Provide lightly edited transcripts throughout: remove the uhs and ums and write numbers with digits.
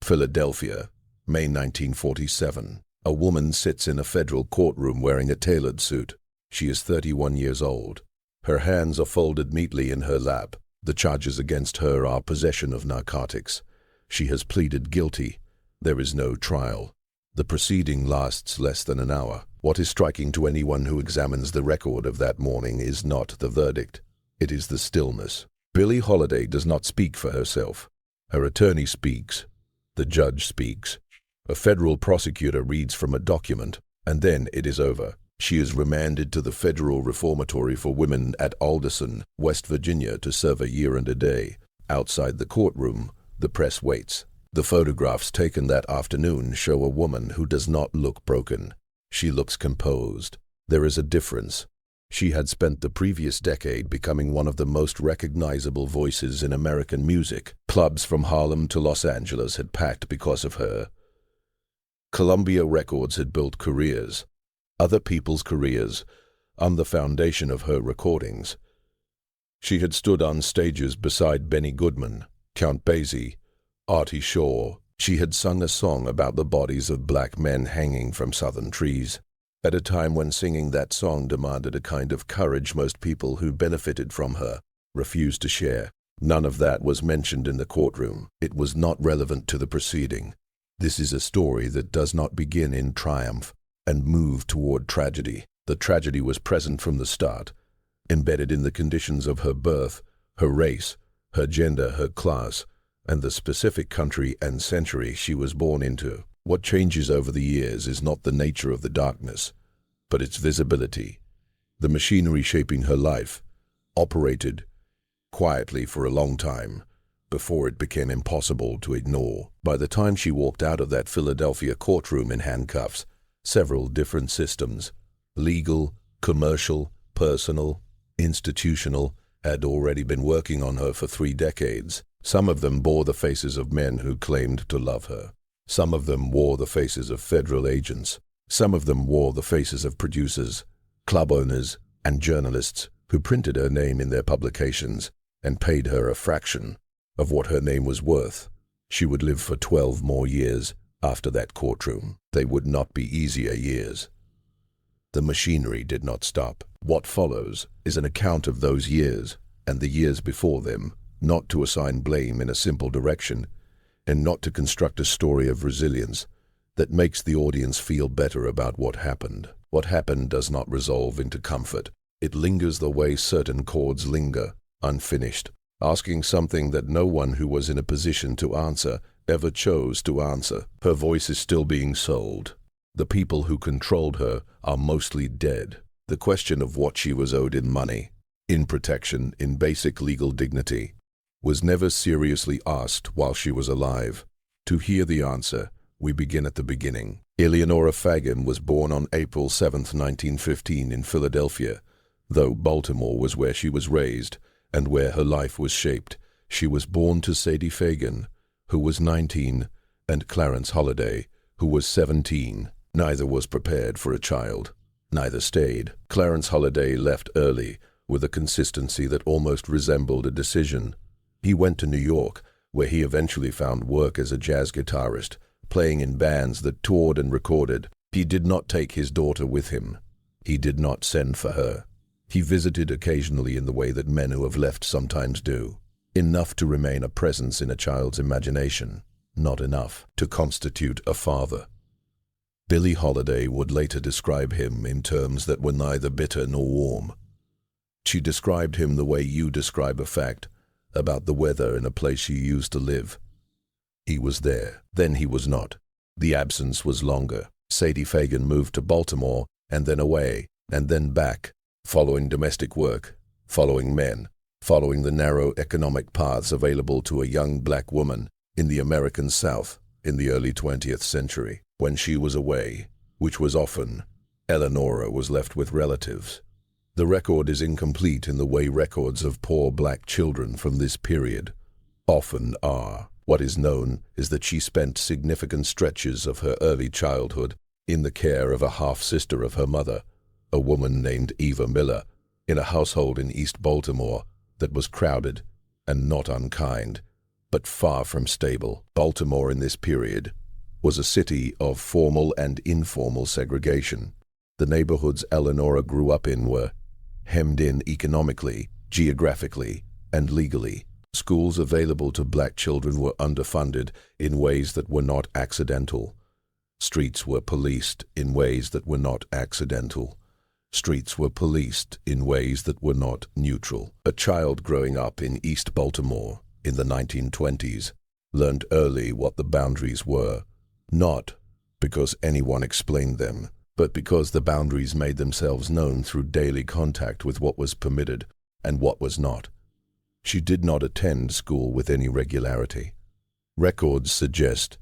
Philadelphia, May 1947. A woman sits in a federal courtroom wearing a tailored suit. She is 31 years old. Her hands are folded neatly in her lap. The charges against her are possession of narcotics. She has pleaded guilty. There is no trial. The proceeding lasts less than an hour. What is striking to anyone who examines the record of that morning is not the verdict. It is the stillness. Billie Holiday does not speak for herself. Her attorney speaks. The judge speaks. A federal prosecutor reads from a document, and then it is over. She is remanded to the Federal Reformatory for Women at Alderson, West Virginia, to serve a year and a day. Outside the courtroom, the press waits. The photographs taken that afternoon show a woman who does not look broken. She looks composed. There is a difference. She had spent the previous decade becoming one of the most recognizable voices in American music. Clubs from Harlem to Los Angeles had packed because of her. Columbia Records had built careers, other people's careers, on the foundation of her recordings. She had stood on stages beside Benny Goodman, Count Basie, Artie Shaw. She had sung a song about the bodies of black men hanging from southern trees. At a time when singing that song demanded a kind of courage most people who benefited from her refused to share. None of that was mentioned in the courtroom. It was not relevant to the proceeding. This is a story that does not begin in triumph and move toward tragedy. The tragedy was present from the start, embedded in the conditions of her birth, her race, her gender, her class, and the specific country and century she was born into. What changes over the years is not the nature of the darkness, but its visibility. The machinery shaping her life operated quietly for a long time before it became impossible to ignore. By the time she walked out of that Philadelphia courtroom in handcuffs, several different systems, legal, commercial, personal, institutional, had already been working on her for 3 decades. Some of them bore the faces of men who claimed to love her. Some of them wore the faces of federal agents. Some of them wore the faces of producers, club owners, and journalists who printed her name in their publications and paid her a fraction of what her name was worth. She would live for 12 more years after that courtroom. They would not be easier years. The machinery did not stop. What follows is an account of those years and the years before them, not to assign blame in a simple direction, and not to construct a story of resilience that makes the audience feel better about what happened. What happened does not resolve into comfort. It lingers the way certain chords linger, unfinished, asking something that no one who was in a position to answer ever chose to answer. Her voice is still being sold. The people who controlled her are mostly dead. The question of what she was owed in money, in protection, in basic legal dignity, was never seriously asked while she was alive. To hear the answer, we begin at the beginning. Eleanora Fagan was born on April 7, 1915 in Philadelphia. Though Baltimore was where she was raised and where her life was shaped, she was born to Sadie Fagan, who was 19, and Clarence Holiday, who was 17. Neither was prepared for a child. Neither stayed. Clarence Holiday left early with a consistency that almost resembled a decision. He went to New York, where he eventually found work as a jazz guitarist, playing in bands that toured and recorded. He did not take his daughter with him. He did not send for her. He visited occasionally in the way that men who have left sometimes do. Enough to remain a presence in a child's imagination, not enough to constitute a father. Billie Holiday would later describe him in terms that were neither bitter nor warm. She described him the way you describe a fact about the weather in a place you used to live. He was there, then he was not. The absence was longer. Sadie Fagan moved to Baltimore, and then away, and then back, following domestic work, following men, following the narrow economic paths available to a young black woman in the American South in the early 20th century. When she was away, which was often, Eleanora was left with relatives. The record is incomplete in the way records of poor black children from this period often are. What is known is that she spent significant stretches of her early childhood in the care of a half-sister of her mother, a woman named Eva Miller, in a household in East Baltimore that was crowded and not unkind. but far from stable. Baltimore in this period was a city of formal and informal segregation. The neighborhoods Eleanora grew up in were hemmed in economically, geographically, and legally. Schools available to black children were underfunded in ways that were not accidental. Streets were policed in ways that were not accidental. Streets were policed in ways that were not neutral. A child growing up in East Baltimore in the 1920s learned early what the boundaries were, not because anyone explained them, but because the boundaries made themselves known through daily contact with what was permitted and what was not. She did not attend school with any regularity. Records suggest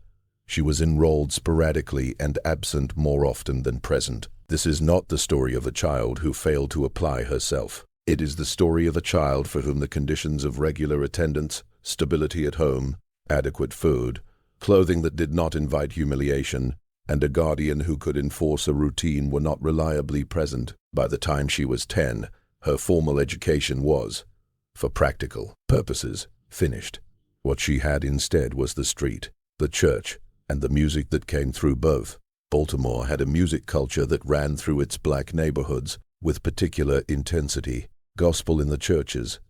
she was enrolled sporadically and absent more often than present. This is not the story of a child who failed to apply herself. It is the story of a child for whom the conditions of regular attendance, stability at home, adequate food, clothing that did not invite humiliation, and a guardian who could enforce a routine were not reliably present. By the time she was 10, her formal education was, for practical purposes, finished. What she had instead was the street, the church, and the music that came through both. Baltimore had a music culture that ran through its black neighborhoods with particular intensity. Gospel in the churches,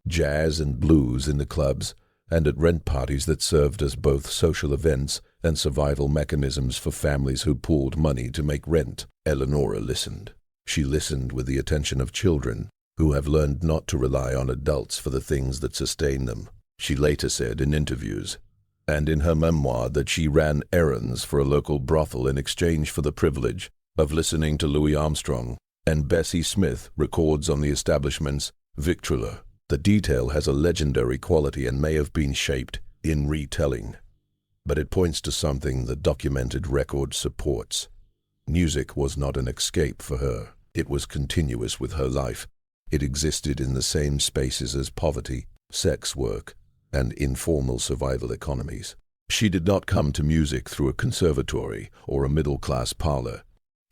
jazz and blues in the clubs, and at rent parties that served as both social events and survival mechanisms for families who pooled money to make rent. Eleanora listened. She listened with the attention of children who have learned not to rely on adults for the things that sustain them. She later said in interviews and in her memoir that she ran errands for a local brothel in exchange for the privilege of listening to Louis Armstrong, and Bessie Smith records on the establishment's victrola. The detail has a legendary quality and may have been shaped in retelling, but it points to something the documented record supports. Music was not an escape for her. It was continuous with her life. It existed in the same spaces as poverty, sex work, and informal survival economies. She did not come to music through a conservatory or a middle-class parlor.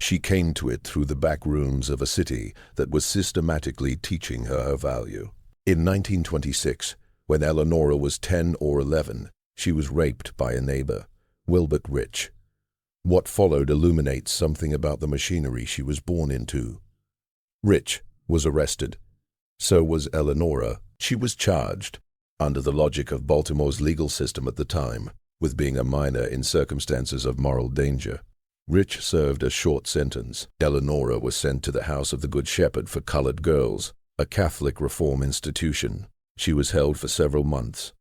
She came to it through the back rooms of a city that was systematically teaching her value. In 1926, when Eleanora was 10 or 11, she was raped by a neighbor, Wilbert Rich. What followed illuminates something about the machinery she was born into. Rich was arrested. So was Eleanora. She was charged, under the logic of Baltimore's legal system at the time, with being a minor in circumstances of moral danger. Rich served a short sentence. Eleanora was sent to the House of the Good Shepherd for Colored Girls, a Catholic reform institution. She was held for several months.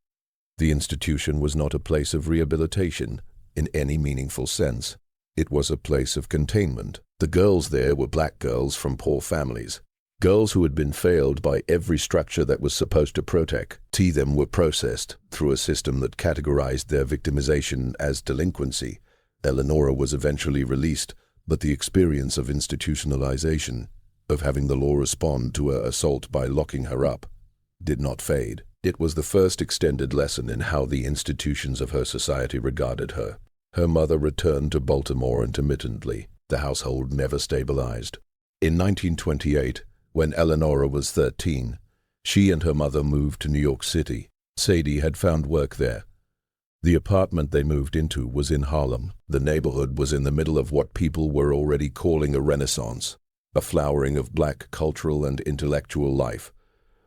The institution was not a place of rehabilitation in any meaningful sense. It was a place of containment. The girls there were black girls from poor families, girls who had been failed by every structure that was supposed to protect. Them were processed through a system that categorized their victimization as delinquency. Eleanora was eventually released, but the experience of institutionalization, of having the law respond to her assault by locking her up, did not fade. It was the first extended lesson in how the institutions of her society regarded her. Her mother returned to Baltimore intermittently. The household never stabilized. In 1928, when Eleanora was 13, she and her mother moved to New York City. Sadie had found work there. The apartment they moved into was in Harlem. The neighborhood was in the middle of what people were already calling a renaissance, a flowering of black cultural and intellectual life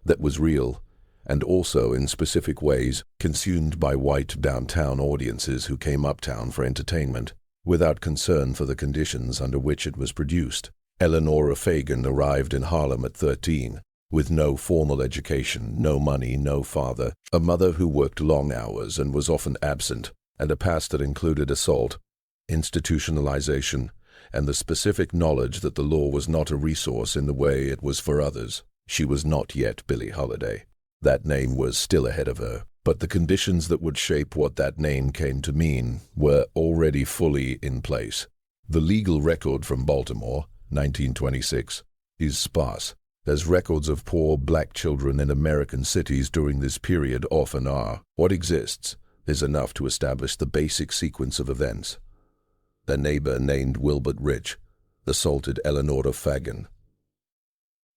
that was real and also in specific ways consumed by white downtown audiences who came uptown for entertainment without concern for the conditions under which it was produced. Eleanora Fagan arrived in Harlem at 13, with no formal education, no money, no father, a mother who worked long hours and was often absent, and a past that included assault, institutionalization, and the specific knowledge that the law was not a resource in the way it was for others. She was not yet Billie Holiday. That name was still ahead of her, but the conditions that would shape what that name came to mean were already fully in place. The legal record from Baltimore, 1926, is sparse, as records of poor black children in American cities during this period often are. What exists is enough to establish the basic sequence of events. A neighbor named Wilbert Rich assaulted Eleanora Fagan.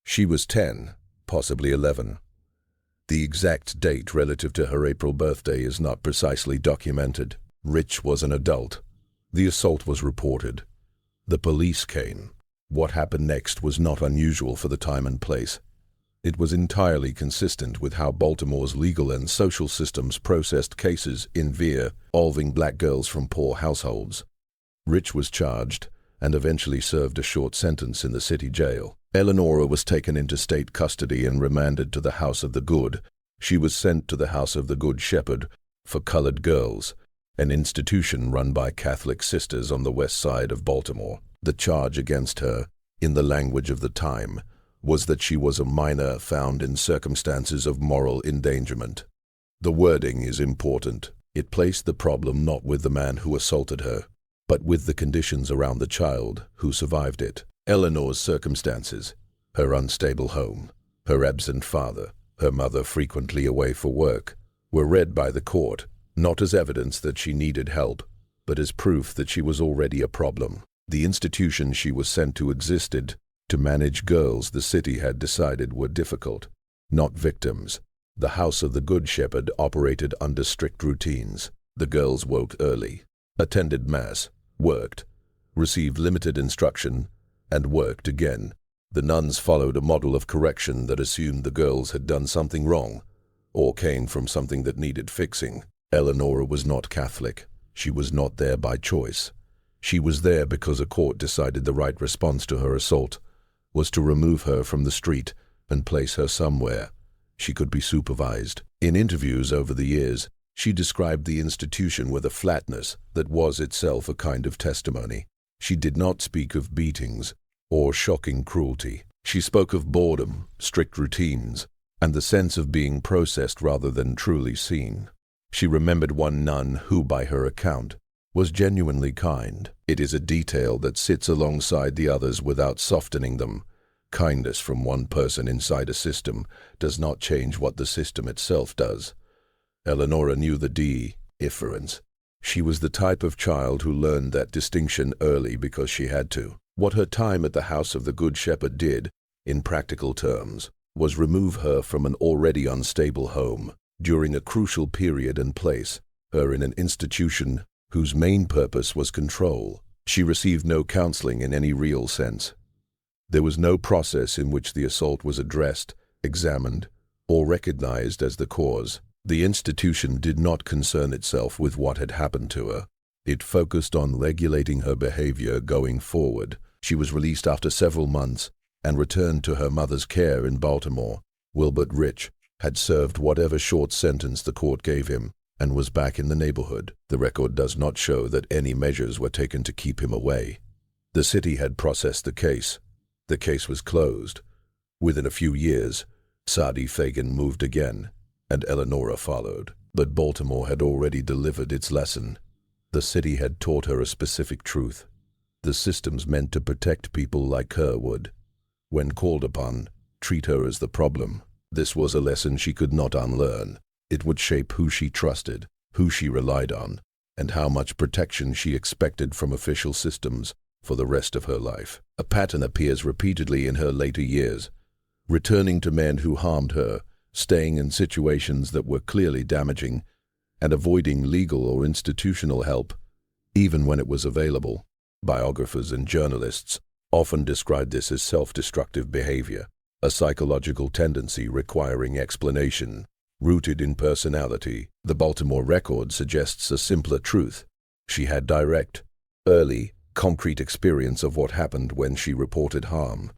She was 10, possibly 11. The exact date relative to her April birthday is not precisely documented. Rich was an adult. The assault was reported. The police came. What happened next was not unusual for the time and place. It was entirely consistent with how Baltimore's legal and social systems processed cases involving black girls from poor households. Rich was charged and eventually served a short sentence in the city jail. Eleanora was taken into state custody and remanded to the House of the Good. She was sent to the House of the Good Shepherd for colored girls, an institution run by Catholic sisters on the west side of Baltimore. The charge against her, in the language of the time, was that she was a minor found in circumstances of moral endangerment. The wording is important. It placed the problem not with the man who assaulted her, but with the conditions around the child who survived it. Eleanor's circumstances, her unstable home, her absent father, her mother frequently away for work, were read by the court, not as evidence that she needed help, but as proof that she was already a problem. The institution she was sent to existed to manage girls the city had decided were difficult, not victims. The House of the Good Shepherd operated under strict routines. The girls woke early, attended mass, worked, received limited instruction, and worked again. The nuns followed a model of correction that assumed the girls had done something wrong or came from something that needed fixing. Eleanora was not Catholic. She was not there by choice. She was there because a court decided the right response to her assault was to remove her from the street and place her somewhere she could be supervised. In interviews over the years, she described the institution with a flatness that was itself a kind of testimony. She did not speak of beatings or shocking cruelty. She spoke of boredom, strict routines, and the sense of being processed rather than truly seen. She remembered one nun who, by her account, was genuinely kind. It is a detail that sits alongside the others without softening them. Kindness from one person inside a system does not change what the system itself does. Eleanora knew the difference. She was the type of child who learned that distinction early because she had to. What her time at the House of the Good Shepherd did, in practical terms, was remove her from an already unstable home during a crucial period and place her in an institution whose main purpose was control. She received no counseling in any real sense. There was no process in which the assault was addressed, examined, or recognized as the cause. The institution did not concern itself with what had happened to her. It focused on regulating her behavior going forward. She was released after several months and returned to her mother's care in Baltimore. Wilbert Rich had served whatever short sentence the court gave him and was back in the neighborhood. The record does not show that any measures were taken to keep him away. The city had processed the case. The case was closed. Within a few years, Sadie Fagan moved again, and Eleanora followed. But Baltimore had already delivered its lesson. The city had taught her a specific truth. The systems meant to protect people like her would, when called upon, treat her as the problem. This was a lesson she could not unlearn. It would shape who she trusted, who she relied on, and how much protection she expected from official systems for the rest of her life. A pattern appears repeatedly in her later years, returning to men who harmed her, staying in situations that were clearly damaging, and avoiding legal or institutional help, even when it was available. Biographers and journalists often describe this as self-destructive behavior, a psychological tendency requiring explanation, rooted in personality. The Baltimore Record suggests a simpler truth. She had direct, early, concrete experience of what happened when she reported harm.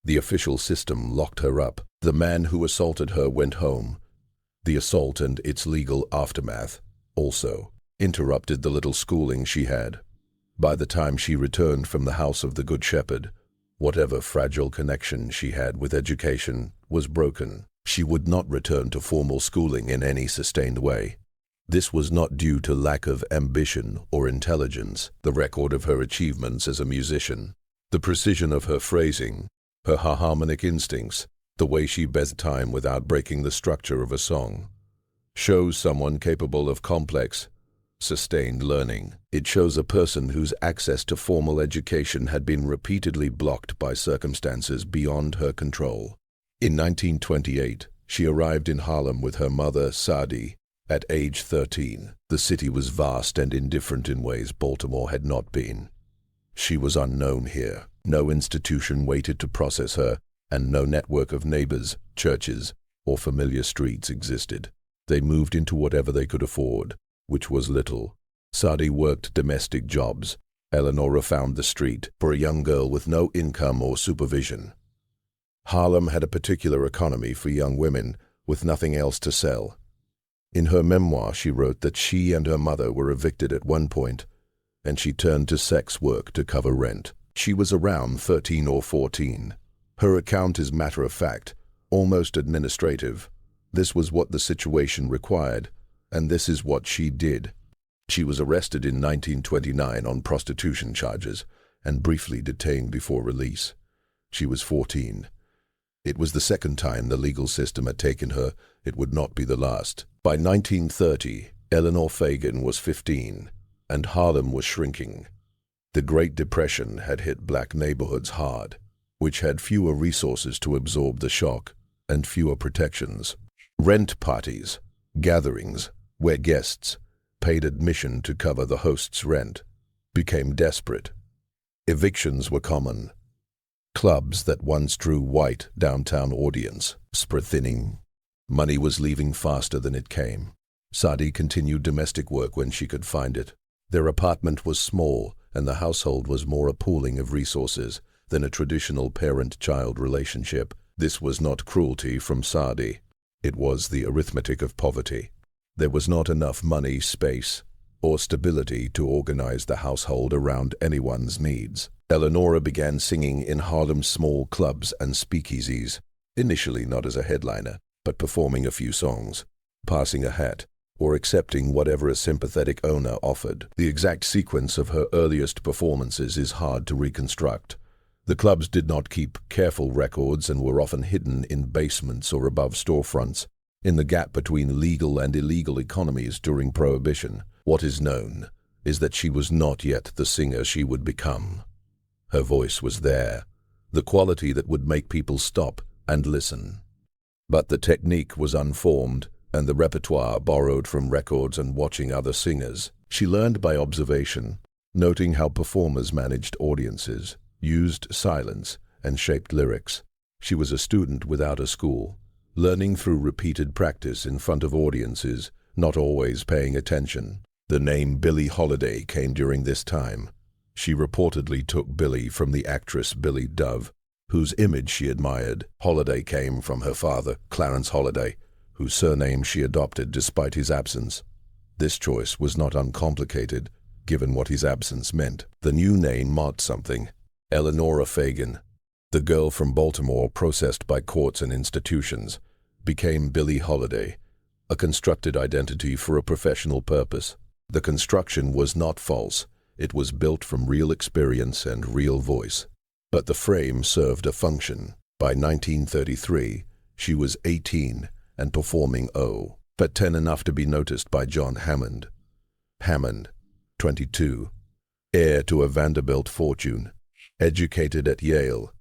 The official system locked her up. The man who assaulted her went home. The assault and its legal aftermath also interrupted the little schooling she had. By the time she returned from the House of the Good Shepherd, whatever fragile connection she had with education was broken. She would not return to formal schooling in any sustained way. This was not due to lack of ambition or intelligence. The record of her achievements as a musician, the precision of her phrasing, her harmonic instincts, the way she bears time without breaking the structure of a song, shows someone capable of complex, sustained learning. It shows a person whose access to formal education had been repeatedly blocked by circumstances beyond her control. In 1928, She arrived in Harlem with her mother, Sadie, at age 13. The city was vast and indifferent in ways Baltimore had not been. She was unknown here. No institution waited to process her, and no network of neighbors, churches, or familiar streets existed. They moved into whatever they could afford, which was little. Sadie worked domestic jobs. Eleanora found the street for a young girl with no income or supervision. Harlem had a particular economy for young women with nothing else to sell. In her memoir, she wrote that she and her mother were evicted at one point, and she turned to sex work to cover rent. She was around 13 or 14. Her account is matter-of-fact, almost administrative. This was what the situation required, and this is what she did. She was arrested in 1929 on prostitution charges and briefly detained before release. She was 14. It was the second time the legal system had taken her. It would not be the last. By 1930, Eleanor Fagan was 15, and Harlem was shrinking. The Great Depression had hit black neighborhoods hard, which had fewer resources to absorb the shock and fewer protections. Rent parties, gatherings, where guests paid admission to cover the host's rent, became desperate. Evictions were common. Clubs that once drew white downtown audience were thinning. Money was leaving faster than it came. Sadie continued domestic work when she could find it. Their apartment was small, and the household was more a pooling of resources than a traditional parent-child relationship. This was not cruelty from Sadie. It was the arithmetic of poverty. There was not enough money, space, or stability to organize the household around anyone's needs. Eleanora began singing in Harlem's small clubs and speakeasies, initially not as a headliner, but performing a few songs, passing a hat, or accepting whatever a sympathetic owner offered. The exact sequence of her earliest performances is hard to reconstruct. The clubs did not keep careful records and were often hidden in basements or above storefronts, in the gap between legal and illegal economies during Prohibition. What is known is that she was not yet the singer she would become. Her voice was there, the quality that would make people stop and listen. But the technique was unformed, and the repertoire borrowed from records and watching other singers. She learned by observation, noting how performers managed audiences, used silence, and shaped lyrics. She was a student without a school, learning through repeated practice in front of audiences, not always paying attention. The name Billie Holiday came during this time. She reportedly took Billie from the actress Billie Dove, whose image she admired. Holiday came from her father, Clarence Holiday, whose surname she adopted despite his absence. This choice was not uncomplicated, given what his absence meant. The new name marked something. Eleanora Fagan, the girl from Baltimore processed by courts and institutions, became Billie Holiday, a constructed identity for a professional purpose. The construction was not false. It was built from real experience and real voice. But the frame served a function. By 1933, she was 18 and performing but 10 enough to be noticed by John Hammond. Hammond, 22, heir to a Vanderbilt fortune, educated at Yale,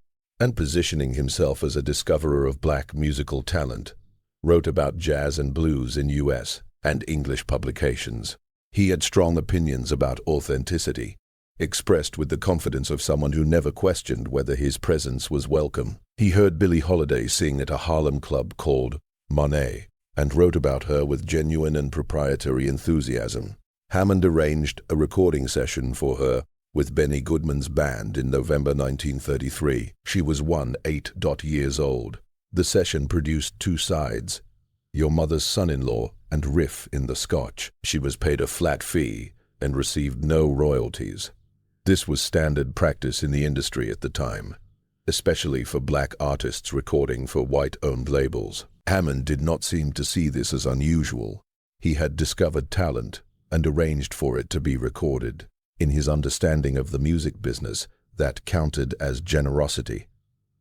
and positioning himself as a discoverer of black musical talent, wrote about jazz and blues in U.S. and English publications. He had strong opinions about authenticity, expressed with the confidence of someone who never questioned whether his presence was welcome. He heard Billie Holiday sing at a Harlem club called Monet, and wrote about her with genuine and proprietary enthusiasm. Hammond arranged a recording session for her with Benny Goodman's band in November 1933. She was 8 years old. The session produced two sides, Your Mother's Son-in-Law and Riff in the Scotch. She was paid a flat fee and received no royalties. This was standard practice in the industry at the time, especially for black artists recording for white-owned labels. Hammond did not seem to see this as unusual. He had discovered talent and arranged for it to be recorded. In his understanding of the music business, that counted as generosity.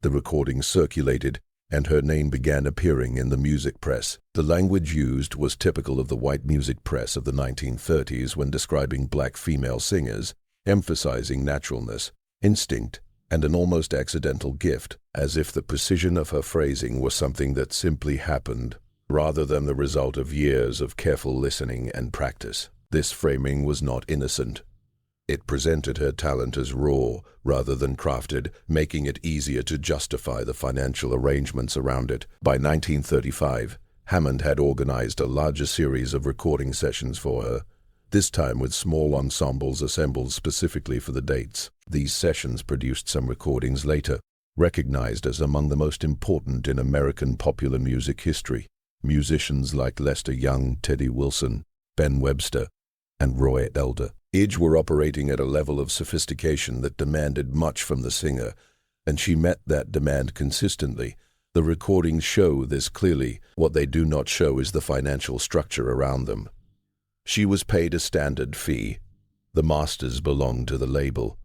The recording circulated, and her name began appearing in the music press. The language used was typical of the white music press of the 1930s when describing black female singers, emphasizing naturalness, instinct, and an almost accidental gift, as if the precision of her phrasing was something that simply happened, rather than the result of years of careful listening and practice. This framing was not innocent. It presented her talent as raw rather than crafted, making it easier to justify the financial arrangements around it. By 1935, Hammond had organized a larger series of recording sessions for her, this time with small ensembles assembled specifically for the dates. These sessions produced some recordings later, recognized as among the most important in American popular music history. Musicians like Lester Young, Teddy Wilson, Ben Webster, and Roy Elder each were operating at a level of sophistication that demanded much from the singer, and she met that demand consistently. The recordings show this clearly. What they do not show is the financial structure around them. She was paid a standard fee. The masters belonged to the label.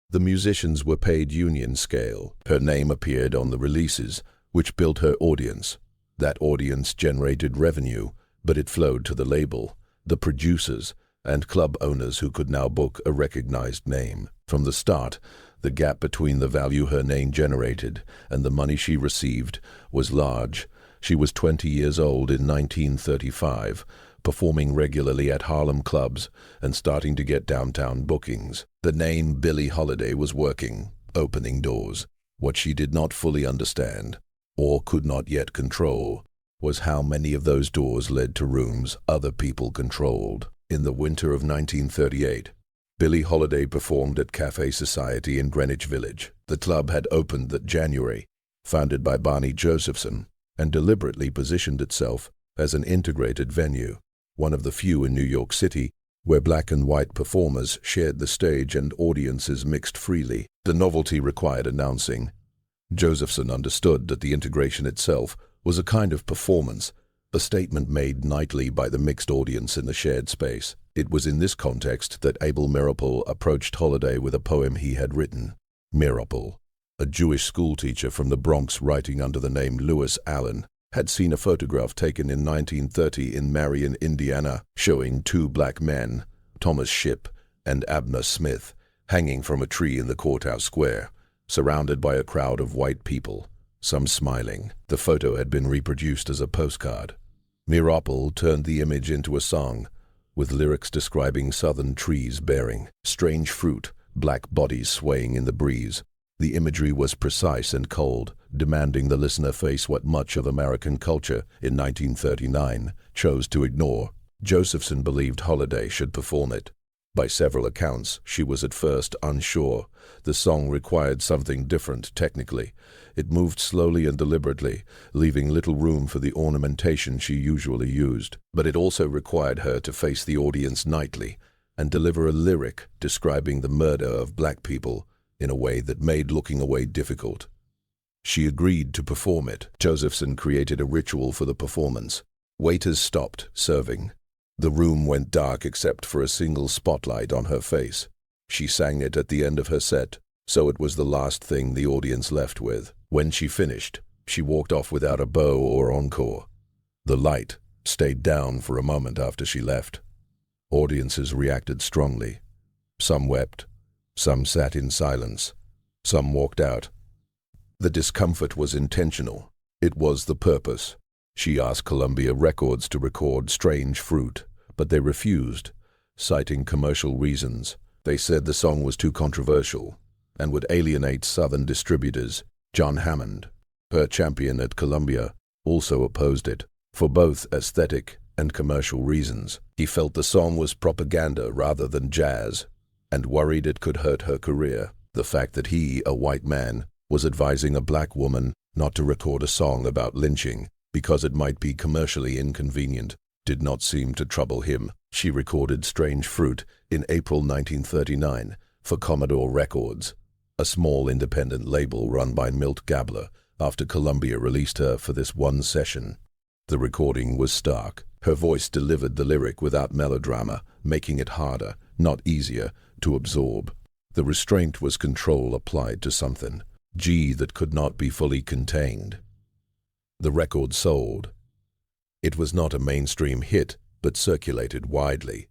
The musicians were paid union scale. Her name appeared on the releases, which built her audience. That audience generated revenue, but it flowed to the label, the producers, and club owners who could now book a recognized name. From the start, the gap between the value her name generated and the money she received was large. She was 20 years old in 1935, performing regularly at Harlem clubs and starting to get downtown bookings. The name Billie Holiday was working, opening doors. What she did not fully understand, or could not yet control, was how many of those doors led to rooms other people controlled. In the winter of 1938, Billie Holiday performed at Cafe Society in Greenwich Village. The club had opened that January, founded by Barney Josephson, and deliberately positioned itself as an integrated venue, one of the few in New York City where black and white performers shared the stage and audiences mixed freely. The novelty required announcing. Josephson understood that the integration itself was a kind of performance, a statement made nightly by the mixed audience in the shared space. It was in this context that Abel Meeropol approached Holiday with a poem he had written. Meeropol, a Jewish schoolteacher from the Bronx writing under the name Lewis Allen, had seen a photograph taken in 1930 in Marion, Indiana, showing two black men, Thomas Shipp and Abner Smith, hanging from a tree in the courthouse square, surrounded by a crowd of white people, some smiling. The photo had been reproduced as a postcard. Meeropol turned the image into a song, with lyrics describing southern trees bearing strange fruit, black bodies swaying in the breeze. The imagery was precise and cold, demanding the listener face what much of American culture in 1939 chose to ignore. Josephson believed Holiday should perform it. By several accounts, she was at first unsure. The song required something different technically. It moved slowly and deliberately, leaving little room for the ornamentation she usually used. But it also required her to face the audience nightly and deliver a lyric describing the murder of black people in a way that made looking away difficult. She agreed to perform it. Josephson created a ritual for the performance. Waiters stopped serving. The room went dark except for a single spotlight on her face. She sang it at the end of her set, so it was the last thing the audience left with. When she finished, she walked off without a bow or encore. The light stayed down for a moment after she left. Audiences reacted strongly. Some wept, some sat in silence, some walked out. The discomfort was intentional. It was the purpose. She asked Columbia Records to record Strange Fruit, but they refused, citing commercial reasons. They said the song was too controversial and would alienate Southern distributors. John Hammond, her champion at Columbia, also opposed it, for both aesthetic and commercial reasons. He felt the song was propaganda rather than jazz, and worried it could hurt her career. The fact that he, a white man, was advising a black woman not to record a song about lynching because it might be commercially inconvenient did not seem to trouble him. She recorded Strange Fruit in April 1939 for Commodore Records, a small independent label run by Milt Gabler, after Columbia released her for this one session. The recording was stark. Her voice delivered the lyric without melodrama, making it harder, not easier, to absorb. The restraint was control applied to something, that could not be fully contained. The record sold. It was not a mainstream hit, but circulated widely,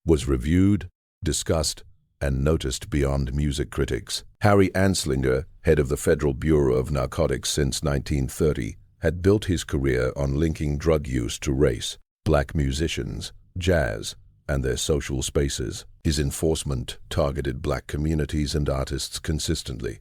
was reviewed, discussed, and noticed beyond music critics. Harry Anslinger, head of the Federal Bureau of Narcotics since 1930, had built his career on linking drug use to race, black musicians, jazz, and their social spaces. His enforcement targeted black communities and artists consistently.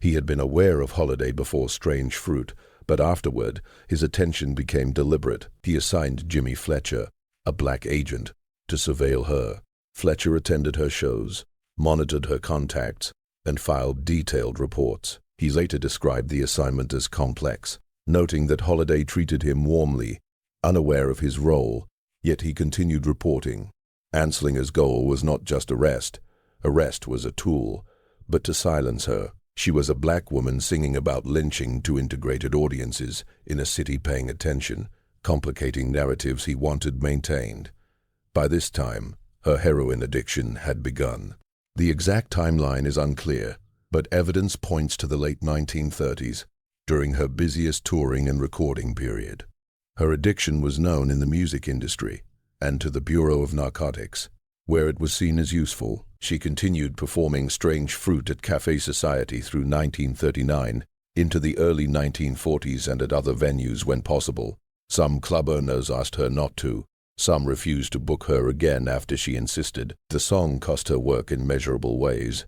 He had been aware of Holiday before Strange Fruit, but afterward, his attention became deliberate. He assigned Jimmy Fletcher, a black agent, to surveil her. Fletcher attended her shows, monitored her contacts, and filed detailed reports. He later described the assignment as complex, noting that Holiday treated him warmly, unaware of his role, yet he continued reporting. Anslinger's goal was not just arrest. Arrest was a tool, but to silence her. She was a black woman singing about lynching to integrated audiences in a city paying attention, complicating narratives he wanted maintained. By this time, her heroin addiction had begun. The exact timeline is unclear, but evidence points to the late 1930s, during her busiest touring and recording period. Her addiction was known in the music industry and to the Bureau of Narcotics, where it was seen as useful. She continued performing Strange Fruit at Café Society through 1939, into the early 1940s and at other venues when possible. Some club owners asked her not to. Some refused to book her again after she insisted. The song cost her work in measurable ways.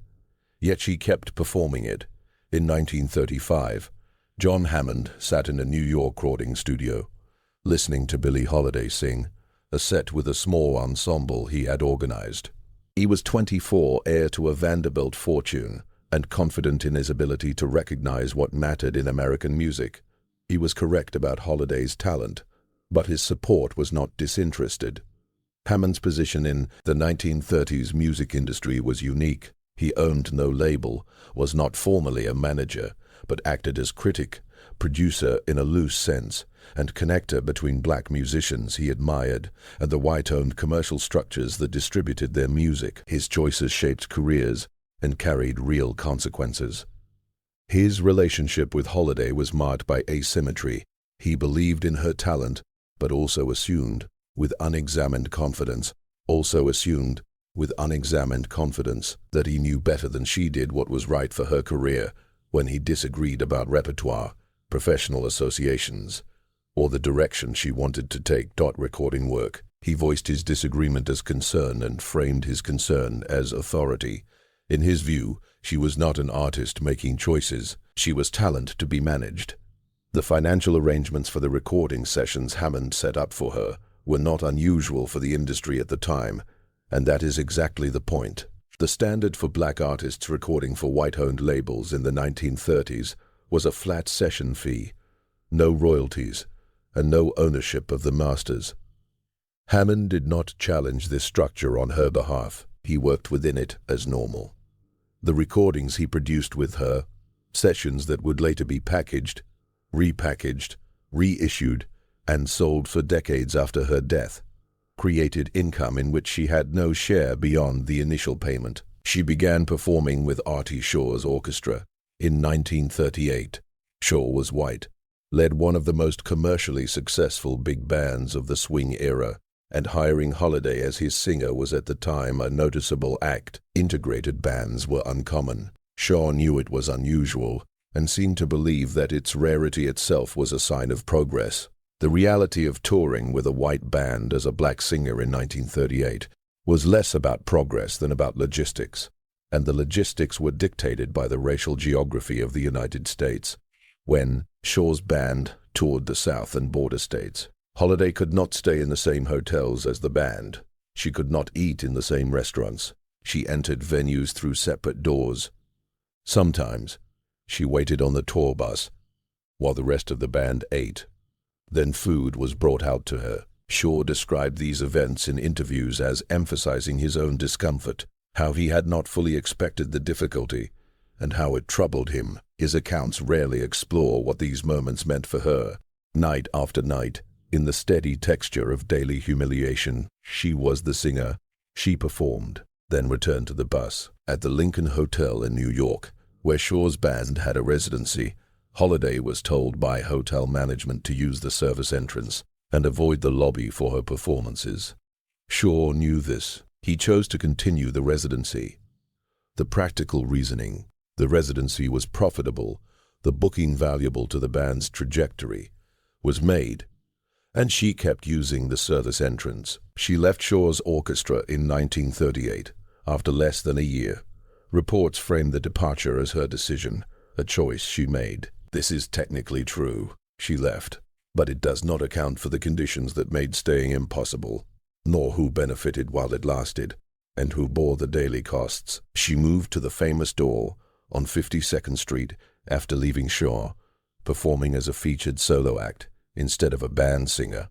Yet she kept performing it. In 1935, John Hammond sat in a New York recording studio, listening to Billie Holiday sing, a set with a small ensemble he had organized. He was 24, heir to a Vanderbilt fortune, and confident in his ability to recognize what mattered in American music. He was correct about Holiday's talent, but his support was not disinterested. Hammond's position in the 1930s music industry was unique. He owned no label, was not formally a manager, but acted as critic, producer in a loose sense, and connector between black musicians he admired and the white-owned commercial structures that distributed their music. His choices shaped careers and carried real consequences. His relationship with Holiday was marked by asymmetry. He believed in her talent, but also assumed, with unexamined confidence, that he knew better than she did what was right for her career. When he disagreed about repertoire, professional associations, or the direction she wanted to take recording work, he voiced his disagreement as concern and framed his concern as authority. In his view, she was not an artist making choices, she was talent to be managed. The financial arrangements for the recording sessions Hammond set up for her were not unusual for the industry at the time, and that is exactly the point. The standard for black artists recording for white-owned labels in the 1930s was a flat session fee, no royalties, and no ownership of the masters. Hammond did not challenge this structure on her behalf. He worked within it as normal. The recordings he produced with her, sessions that would later be packaged, repackaged, reissued, and sold for decades after her death, created income in which she had no share beyond the initial payment. She began performing with Artie Shaw's orchestra in 1938. Shaw was white, led one of the most commercially successful big bands of the swing era, and hiring Holiday as his singer was at the time a noticeable act. Integrated bands were uncommon. Shaw knew it was unusual and seemed to believe that its rarity itself was a sign of progress. The reality of touring with a white band as a black singer in 1938 was less about progress than about logistics, and the logistics were dictated by the racial geography of the United States. When Shaw's band toured the South and border states, Holiday could not stay in the same hotels as the band. She could not eat in the same restaurants. She entered venues through separate doors. Sometimes, she waited on the tour bus while the rest of the band ate. Then food was brought out to her. Shaw described these events in interviews as emphasizing his own discomfort, how he had not fully expected the difficulty, and how it troubled him. His accounts rarely explore what these moments meant for her. Night after night, in the steady texture of daily humiliation, she was the singer. She performed, then returned to the bus. At the Lincoln Hotel in New York, where Shaw's band had a residency, Holiday was told by hotel management to use the service entrance and avoid the lobby for her performances. Shaw knew this. He chose to continue the residency, The practical reasoning: the residency was profitable, the booking valuable to the band's trajectory, was made, and she kept using the service entrance. She left Shaw's orchestra in 1938, after less than a year. Reports framed the departure as her decision, a choice she made. This is technically true. She left, but it does not account for the conditions that made staying impossible, nor who benefited while it lasted, and who bore the daily costs. She moved to the famous door on 52nd Street after leaving Shaw, performing as a featured solo act instead of a band singer.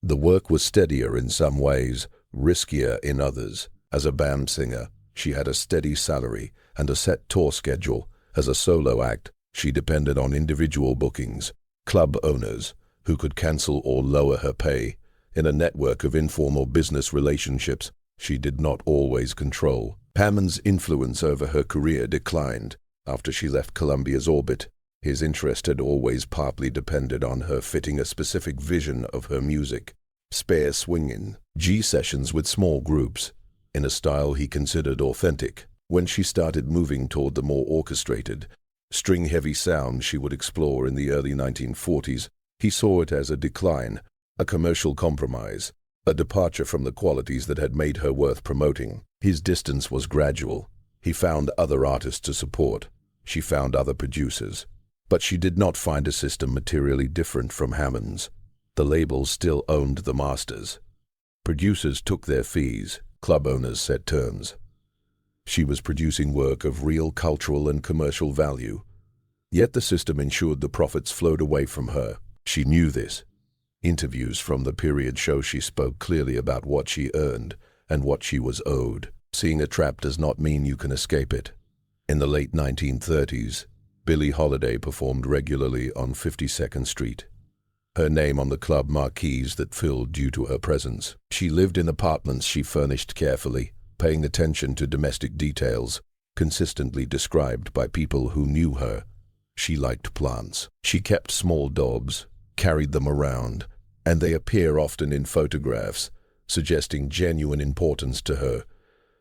The work was steadier in some ways, riskier in others. As a band singer, she had a steady salary and a set tour schedule. As a solo act, she depended on individual bookings, club owners who could cancel or lower her pay. In a network of informal business relationships she did not always control. Hammond's influence over her career declined after she left Columbia's orbit. His interest had always partly depended on her fitting a specific vision of her music: spare swingin' G sessions with small groups, in a style he considered authentic. When she started moving toward the more orchestrated, string-heavy sound she would explore in the early 1940s, he saw it as a decline, a commercial compromise, a departure from the qualities that had made her worth promoting. His distance was gradual. He found other artists to support. She found other producers. But she did not find a system materially different from Hammond's. The labels still owned the masters. Producers took their fees. Club owners set terms. She was producing work of real cultural and commercial value. Yet the system ensured the profits flowed away from her. She knew this. Interviews from the period show she spoke clearly about what she earned and what she was owed. Seeing a trap does not mean you can escape it. In the late 1930s, Billie Holiday performed regularly on 52nd Street. Her name on the club marquees that filled due to her presence. She lived in apartments she furnished carefully, paying attention to domestic details, consistently described by people who knew her. She liked plants. She kept small daubs, carried them around, and they appear often in photographs, suggesting genuine importance to her.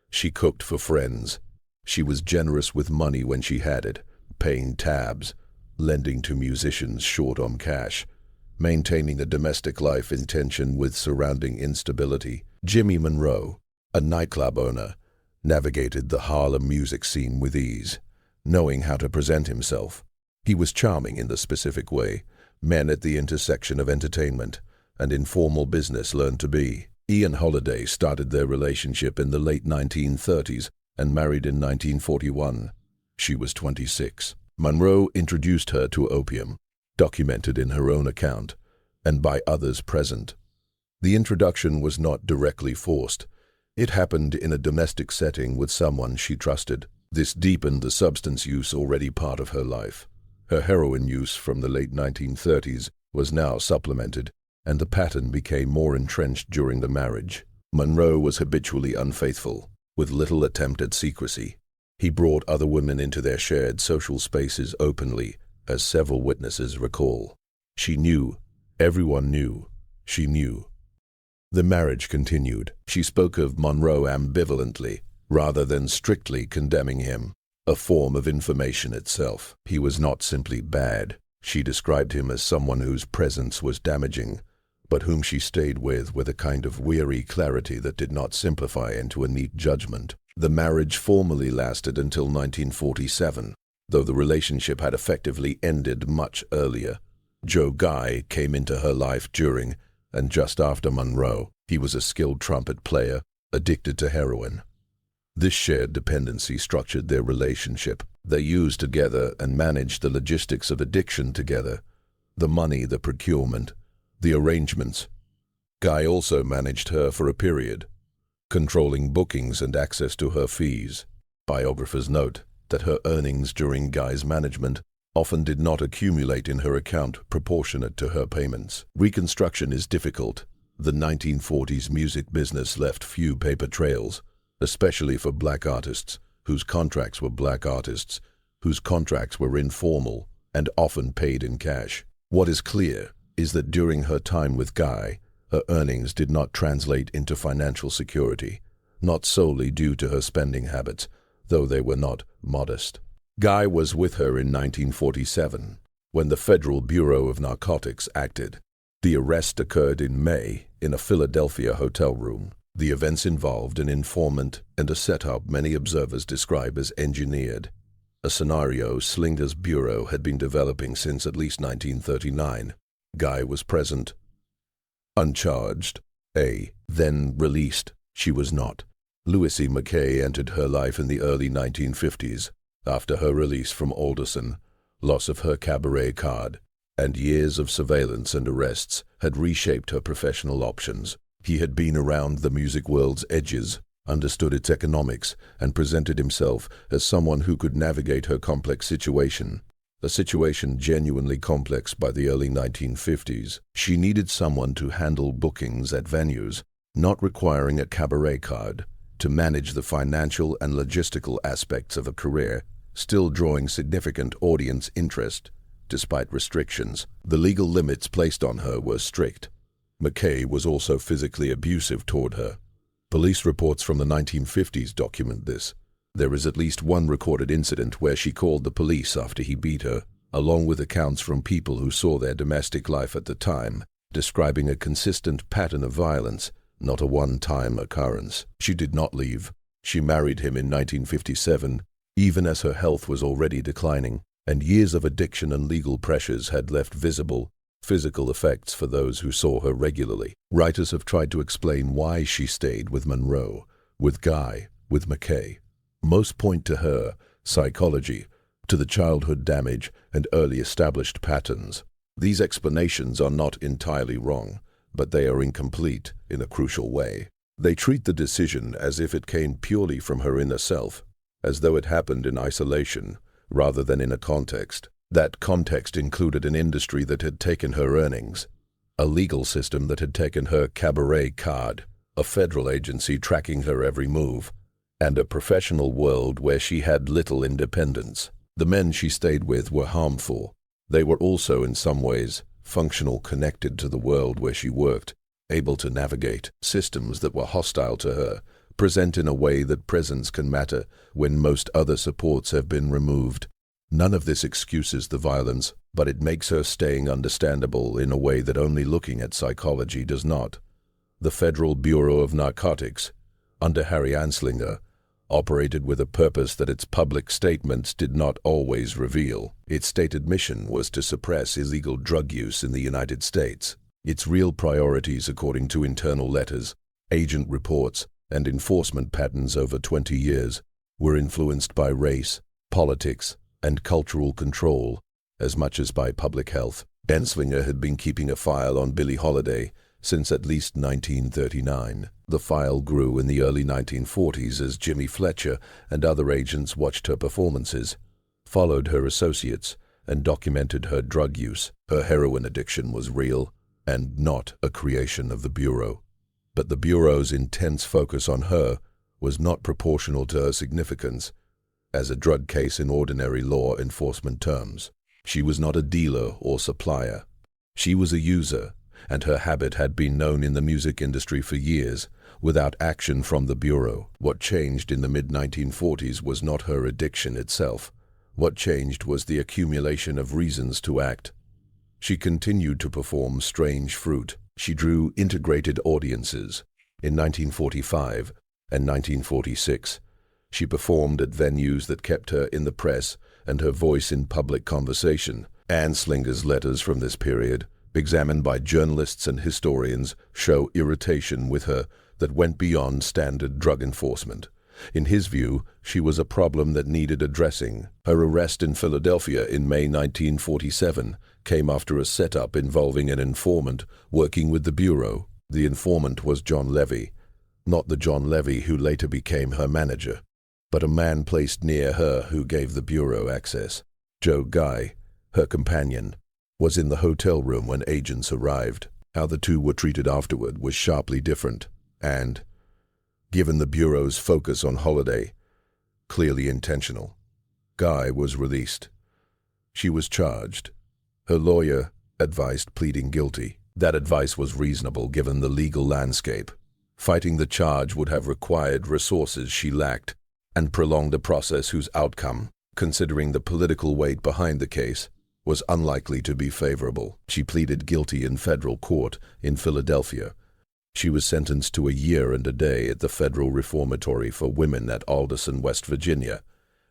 She cooked for friends. She was generous with money when she had it, paying tabs, lending to musicians short on cash, maintaining a domestic life in tension with surrounding instability. Jimmy Monroe, a nightclub owner, navigated the Harlem music scene with ease, knowing how to present himself. He was charming in the specific way men at the intersection of entertainment and informal business learned to be. Ian Holiday started their relationship in the late 1930s and married in 1941. She was 26. Monroe introduced her to opium, documented in her own account, and by others present. The introduction was not directly forced. It happened in a domestic setting with someone she trusted. This deepened the substance use already part of her life. Her heroin use from the late 1930s was now supplemented, and the pattern became more entrenched during the marriage. Monroe was habitually unfaithful, with little attempt at secrecy. He brought other women into their shared social spaces openly, as several witnesses recall. She knew. Everyone knew. She knew. The marriage continued. She spoke of Monroe ambivalently, rather than strictly condemning him, a form of information itself. He was not simply bad. She described him as someone whose presence was damaging, but whom she stayed with a kind of weary clarity that did not simplify into a neat judgment. The marriage formally lasted until 1947, though the relationship had effectively ended much earlier. Joe Guy came into her life during and just after Monroe. He was a skilled trumpet player, addicted to heroin. This shared dependency structured their relationship. They used together and managed the logistics of addiction together, the money, the procurement, the arrangements. Guy also managed her for a period, controlling bookings and access to her fees. Biographers note that her earnings during Guy's management often did not accumulate in her account proportionate to her payments. Reconstruction is difficult. The 1940s music business left few paper trails, especially for black artists, whose contracts were informal and often paid in cash. What is clear is that during her time with Guy, her earnings did not translate into financial security, not solely due to her spending habits, though they were not modest. Guy was with her in 1947, when the Federal Bureau of Narcotics acted. The arrest occurred in May in a Philadelphia hotel room. The events involved an informant and a setup many observers describe as engineered, a scenario Slinger's bureau had been developing since at least 1939. Guy was present, uncharged, then released. She was not. Louise McKay entered her life in the early 1950s, after her release from Alderson. Loss of her cabaret card and years of surveillance and arrests had reshaped her professional options. He had been around the music world's edges, understood its economics, and presented himself as someone who could navigate her complex situation. A situation genuinely complex by the early 1950s. She needed someone to handle bookings at venues, not requiring a cabaret card, to manage the financial and logistical aspects of a career, still drawing significant audience interest, despite restrictions. The legal limits placed on her were strict. McKay was also physically abusive toward her. Police reports from the 1950s document this. There is at least one recorded incident where she called the police after he beat her, along with accounts from people who saw their domestic life at the time, describing a consistent pattern of violence, not a one-time occurrence. She did not leave. She married him in 1957, even as her health was already declining, and years of addiction and legal pressures had left visible, physical effects for those who saw her regularly. Writers have tried to explain why she stayed with Monroe, with Guy, with McKay. Most point to her psychology, to the childhood damage and early established patterns. These explanations are not entirely wrong, but they are incomplete in a crucial way. They treat the decision as if it came purely from her inner self, as though it happened in isolation, rather than in a context. That context included an industry that had taken her earnings, a legal system that had taken her cabaret card, a federal agency tracking her every move, and a professional world where she had little independence. The men she stayed with were harmful. They were also, in some ways, functional, connected to the world where she worked, able to navigate systems that were hostile to her, present in a way that presence can matter when most other supports have been removed. None of this excuses the violence, but it makes her staying understandable in a way that only looking at psychology does not. The Federal Bureau of Narcotics, under Harry Anslinger, operated with a purpose that its public statements did not always reveal. Its stated mission was to suppress illegal drug use in the United States. Its real priorities, according to internal letters, agent reports, and enforcement patterns over 20 years, were influenced by race, politics, and cultural control, as much as by public health. Anslinger had been keeping a file on Billie Holiday since at least 1939. The file grew in the early 1940s as Jimmy Fletcher and other agents watched her performances, followed her associates, and documented her drug use. Her heroin addiction was real and not a creation of the Bureau. But the Bureau's intense focus on her was not proportional to her significance as a drug case in ordinary law enforcement terms. She was not a dealer or supplier. She was a user, and her habit had been known in the music industry for years, without action from the Bureau. What changed in the mid-1940s was not her addiction itself. What changed was the accumulation of reasons to act. She continued to perform Strange Fruit. She drew integrated audiences. In 1945 and 1946, she performed at venues that kept her in the press and her voice in public conversation. Anslinger's letters from this period, examined by journalists and historians, show irritation with her that went beyond standard drug enforcement. In his view, she was a problem that needed addressing. Her arrest in Philadelphia in May 1947 came after a setup involving an informant working with the Bureau. The informant was John Levy, not the John Levy who later became her manager, but a man placed near her who gave the Bureau access. Joe Guy, her companion, was in the hotel room when agents arrived. How the two were treated afterward was sharply different, and, given the Bureau's focus on Holiday, clearly intentional. Guy was released. She was charged. Her lawyer advised pleading guilty. That advice was reasonable given the legal landscape. Fighting the charge would have required resources she lacked, and prolonged a process whose outcome, considering the political weight behind the case, was unlikely to be favorable. She pleaded guilty in federal court in Philadelphia. She was sentenced to a year and a day at the Federal Reformatory for Women at Alderson, West Virginia,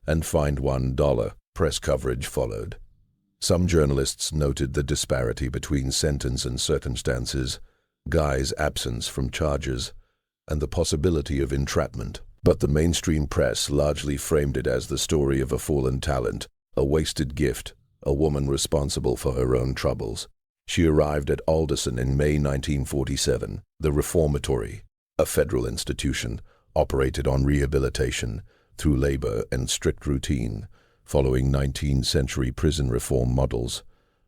and fined $1. Press coverage followed. Some journalists noted the disparity between sentence and circumstances, Guy's absence from charges, and the possibility of entrapment. But the mainstream press largely framed it as the story of a fallen talent, a wasted gift, a woman responsible for her own troubles. She arrived at Alderson in May 1947. The Reformatory, a federal institution, operated on rehabilitation through labor and strict routine, following 19th-century prison reform models.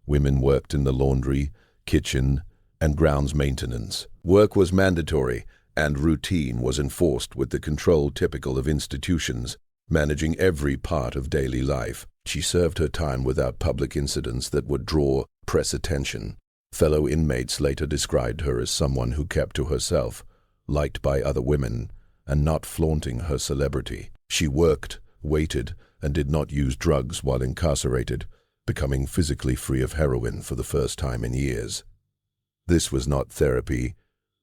Women worked in the laundry, kitchen, and grounds maintenance. Work was mandatory, and routine was enforced with the control typical of institutions, managing every part of daily life. She served her time without public incidents that would draw press attention. Fellow inmates later described her as someone who kept to herself, liked by other women, and not flaunting her celebrity. She worked, waited, and did not use drugs while incarcerated, becoming physically free of heroin for the first time in years. This was not therapy.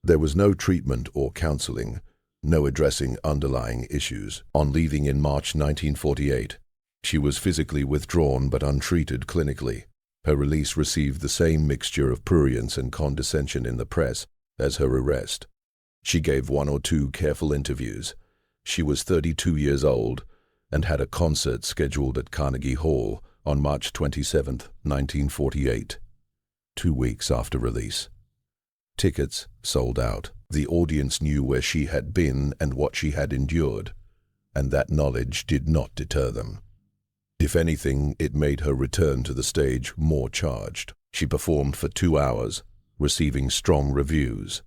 There was no treatment or counseling, no addressing underlying issues. On leaving in March 1948, she was physically withdrawn but untreated clinically. Her release received the same mixture of prurience and condescension in the press as her arrest. She gave 1 or 2 careful interviews. She was 32 years old and had a concert scheduled at Carnegie Hall on March 27, 1948, 2 weeks after release. Tickets sold out. The audience knew where she had been and what she had endured, and that knowledge did not deter them. If anything, it made her return to the stage more charged. She performed for 2 hours, receiving strong reviews.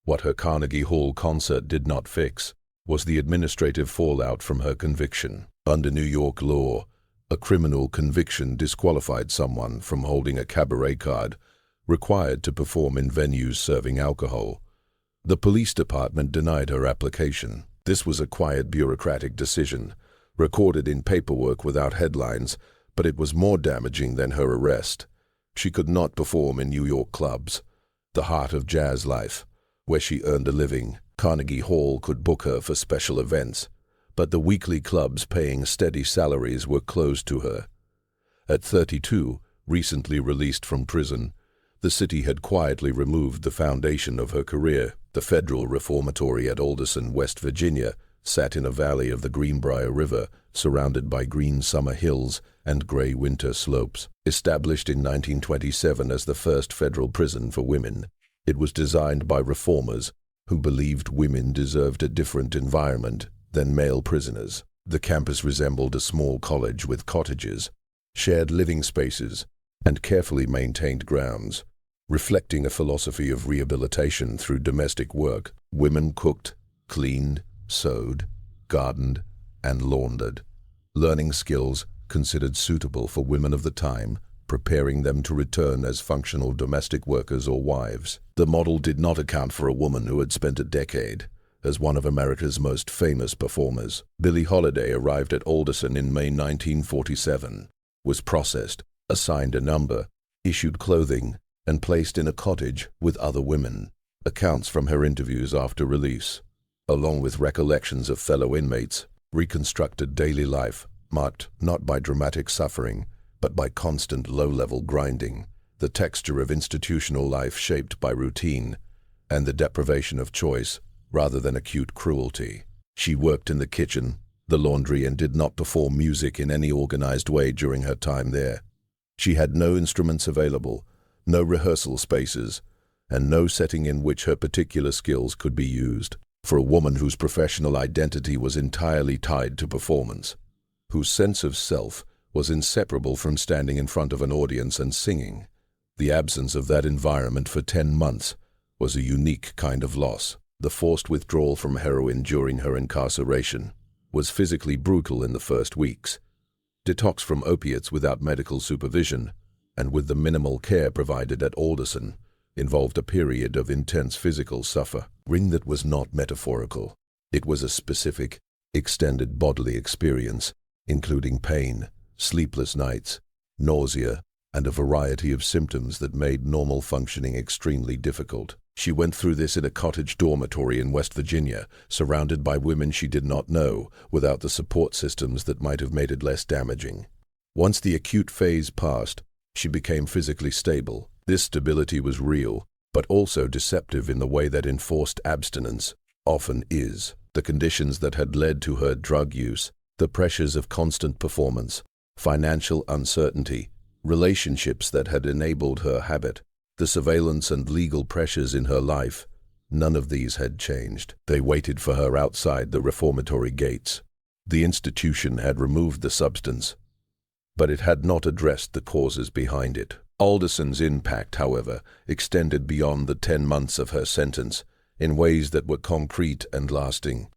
What her Carnegie Hall concert did not fix was the administrative fallout from her conviction. Under New York law, a criminal conviction disqualified someone from holding a cabaret card required to perform in venues serving alcohol. The police department denied her application. This was a quiet bureaucratic decision, recorded in paperwork without headlines, but it was more damaging than her arrest. She could not perform in New York clubs, the heart of jazz life, where she earned a living. Carnegie Hall could book her for special events, but the weekly clubs paying steady salaries were closed to her. At 32, recently released from prison, the city had quietly removed the foundation of her career. The Federal Reformatory at Alderson, West Virginia, sat in a valley of the Greenbrier River, surrounded by green summer hills and gray winter slopes. Established in 1927 as the first federal prison for women, it was designed by reformers who believed women deserved a different environment than male prisoners. The campus resembled a small college with cottages, shared living spaces, and carefully maintained grounds. Reflecting a philosophy of rehabilitation through domestic work, women cooked, cleaned, sewed, gardened, and laundered, learning skills considered suitable for women of the time, preparing them to return as functional domestic workers or wives. The model did not account for a woman who had spent a decade as one of America's most famous performers. Billie Holiday arrived at Alderson in May 1947, was processed, assigned a number, issued clothing, and placed in a cottage with other women. Accounts from her interviews after release, along with recollections of fellow inmates, reconstructed daily life, marked not by dramatic suffering, but by constant low-level grinding, the texture of institutional life shaped by routine, and the deprivation of choice rather than acute cruelty. She worked in the kitchen, the laundry, and did not perform music in any organized way during her time there. She had no instruments available, no rehearsal spaces, and no setting in which her particular skills could be used. For a woman whose professional identity was entirely tied to performance, whose sense of self was inseparable from standing in front of an audience and singing, the absence of that environment for 10 months was a unique kind of loss. The forced withdrawal from heroin during her incarceration was physically brutal in the first weeks. Detox from opiates without medical supervision, and with the minimal care provided at Alderson, involved a period of intense physical suffering that was not metaphorical. It was a specific, extended bodily experience, including pain, sleepless nights, nausea, and a variety of symptoms that made normal functioning extremely difficult. She went through this in a cottage dormitory in West Virginia, surrounded by women she did not know, without the support systems that might have made it less damaging. Once the acute phase passed, she became physically stable. This stability was real, but also deceptive in the way that enforced abstinence often is. The conditions that had led to her drug use, the pressures of constant performance, financial uncertainty, relationships that had enabled her habit, the surveillance and legal pressures in her life, none of these had changed. They waited for her outside the reformatory gates. The institution had removed the substance, but it had not addressed the causes behind it. Alderson's impact, however, extended beyond the 10 months of her sentence in ways that were concrete and lasting.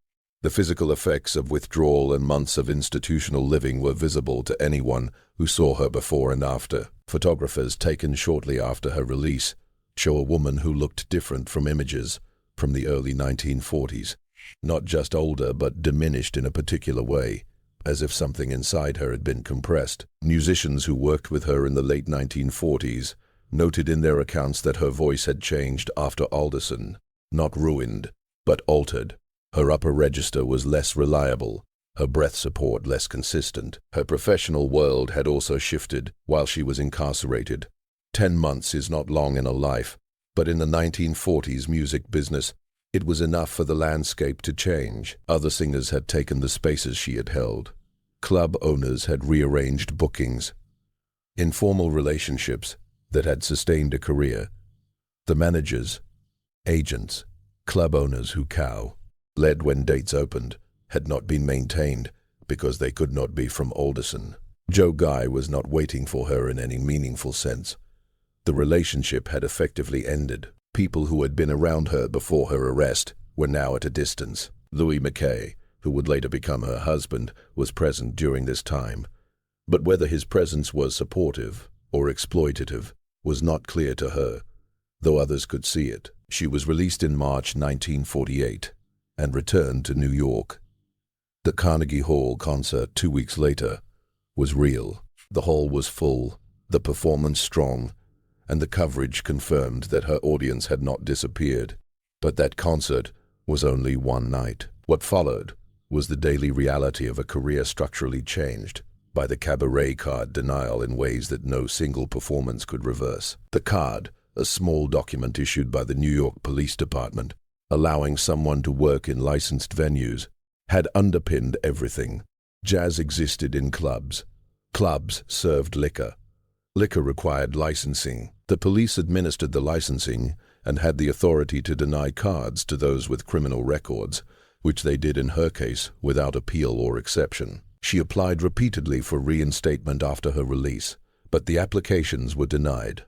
The physical effects of withdrawal and months of institutional living were visible to anyone who saw her before and after. Photographers taken shortly after her release show a woman who looked different from images from the early 1940s, not just older but diminished in a particular way, as if something inside her had been compressed. Musicians who worked with her in the late 1940s noted in their accounts that her voice had changed after Alderson, not ruined, but altered. Her upper register was less reliable, her breath support less consistent. Her professional world had also shifted while she was incarcerated. 10 months is not long in a life, but in the 1940s music business, it was enough for the landscape to change. Other singers had taken the spaces she had held. Club owners had rearranged bookings. Informal relationships that had sustained a career. The managers, agents, club owners who led when dates opened, had not been maintained because they could not be from Alderson. Joe Guy was not waiting for her in any meaningful sense. The relationship had effectively ended. People who had been around her before her arrest were now at a distance. Louis McKay, who would later become her husband, was present during this time. But whether his presence was supportive or exploitative was not clear to her, though others could see it. She was released in March 1948 and returned to New York. The Carnegie Hall concert 2 weeks later was real. The hall was full, the performance strong, and the coverage confirmed that her audience had not disappeared. But that concert was only one night. What followed was the daily reality of a career structurally changed by the cabaret card denial in ways that no single performance could reverse. The card, a small document issued by the New York Police Department, allowing someone to work in licensed venues, had underpinned everything. Jazz existed in clubs. Clubs served liquor. Liquor required licensing. The police administered the licensing and had the authority to deny cards to those with criminal records, which they did in her case without appeal or exception. She applied repeatedly for reinstatement after her release, but the applications were denied.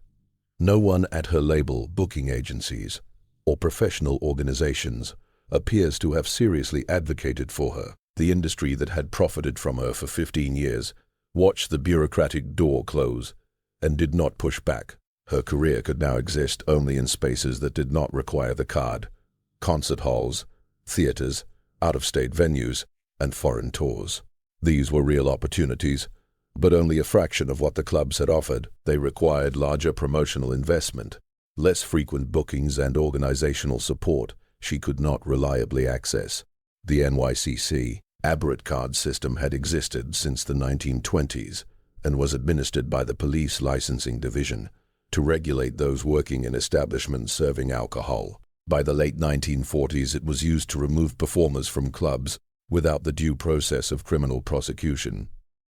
No one at her label, booking agencies, or professional organizations appears to have seriously advocated for her. The industry that had profited from her for 15 years watched the bureaucratic door close and did not push back. Her career could now exist only in spaces that did not require the card: concert halls, theaters, out-of-state venues, and foreign tours. These were real opportunities, but only a fraction of what the clubs had offered. They required larger promotional investment, less frequent bookings, and organizational support she could not reliably access. The NYCC aberrant card system had existed since the 1920s and was administered by the Police Licensing Division to regulate those working in establishments serving alcohol. By the late 1940s, it was used to remove performers from clubs without the due process of criminal prosecution.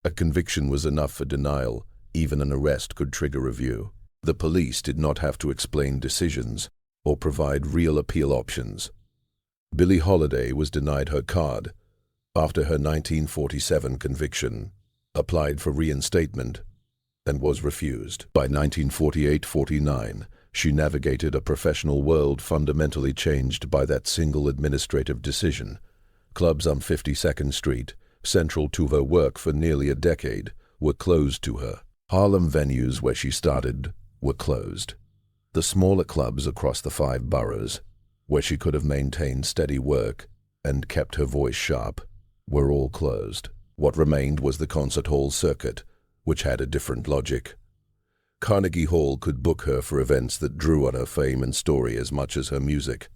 A conviction was enough for denial. Even an arrest could trigger review. The police did not have to explain decisions or provide real appeal options. Billie Holiday was denied her card after her 1947 conviction, applied for reinstatement, and was refused. By 1948-49, she navigated a professional world fundamentally changed by that single administrative decision. Clubs on 52nd Street, central to her work for nearly a decade, were closed to her. Harlem venues where she started were closed. The smaller clubs across the 5 boroughs, where she could have maintained steady work and kept her voice sharp, were all closed. What remained was the concert hall circuit, which had a different logic. Carnegie Hall could book her for events that drew on her fame and story as much as her music.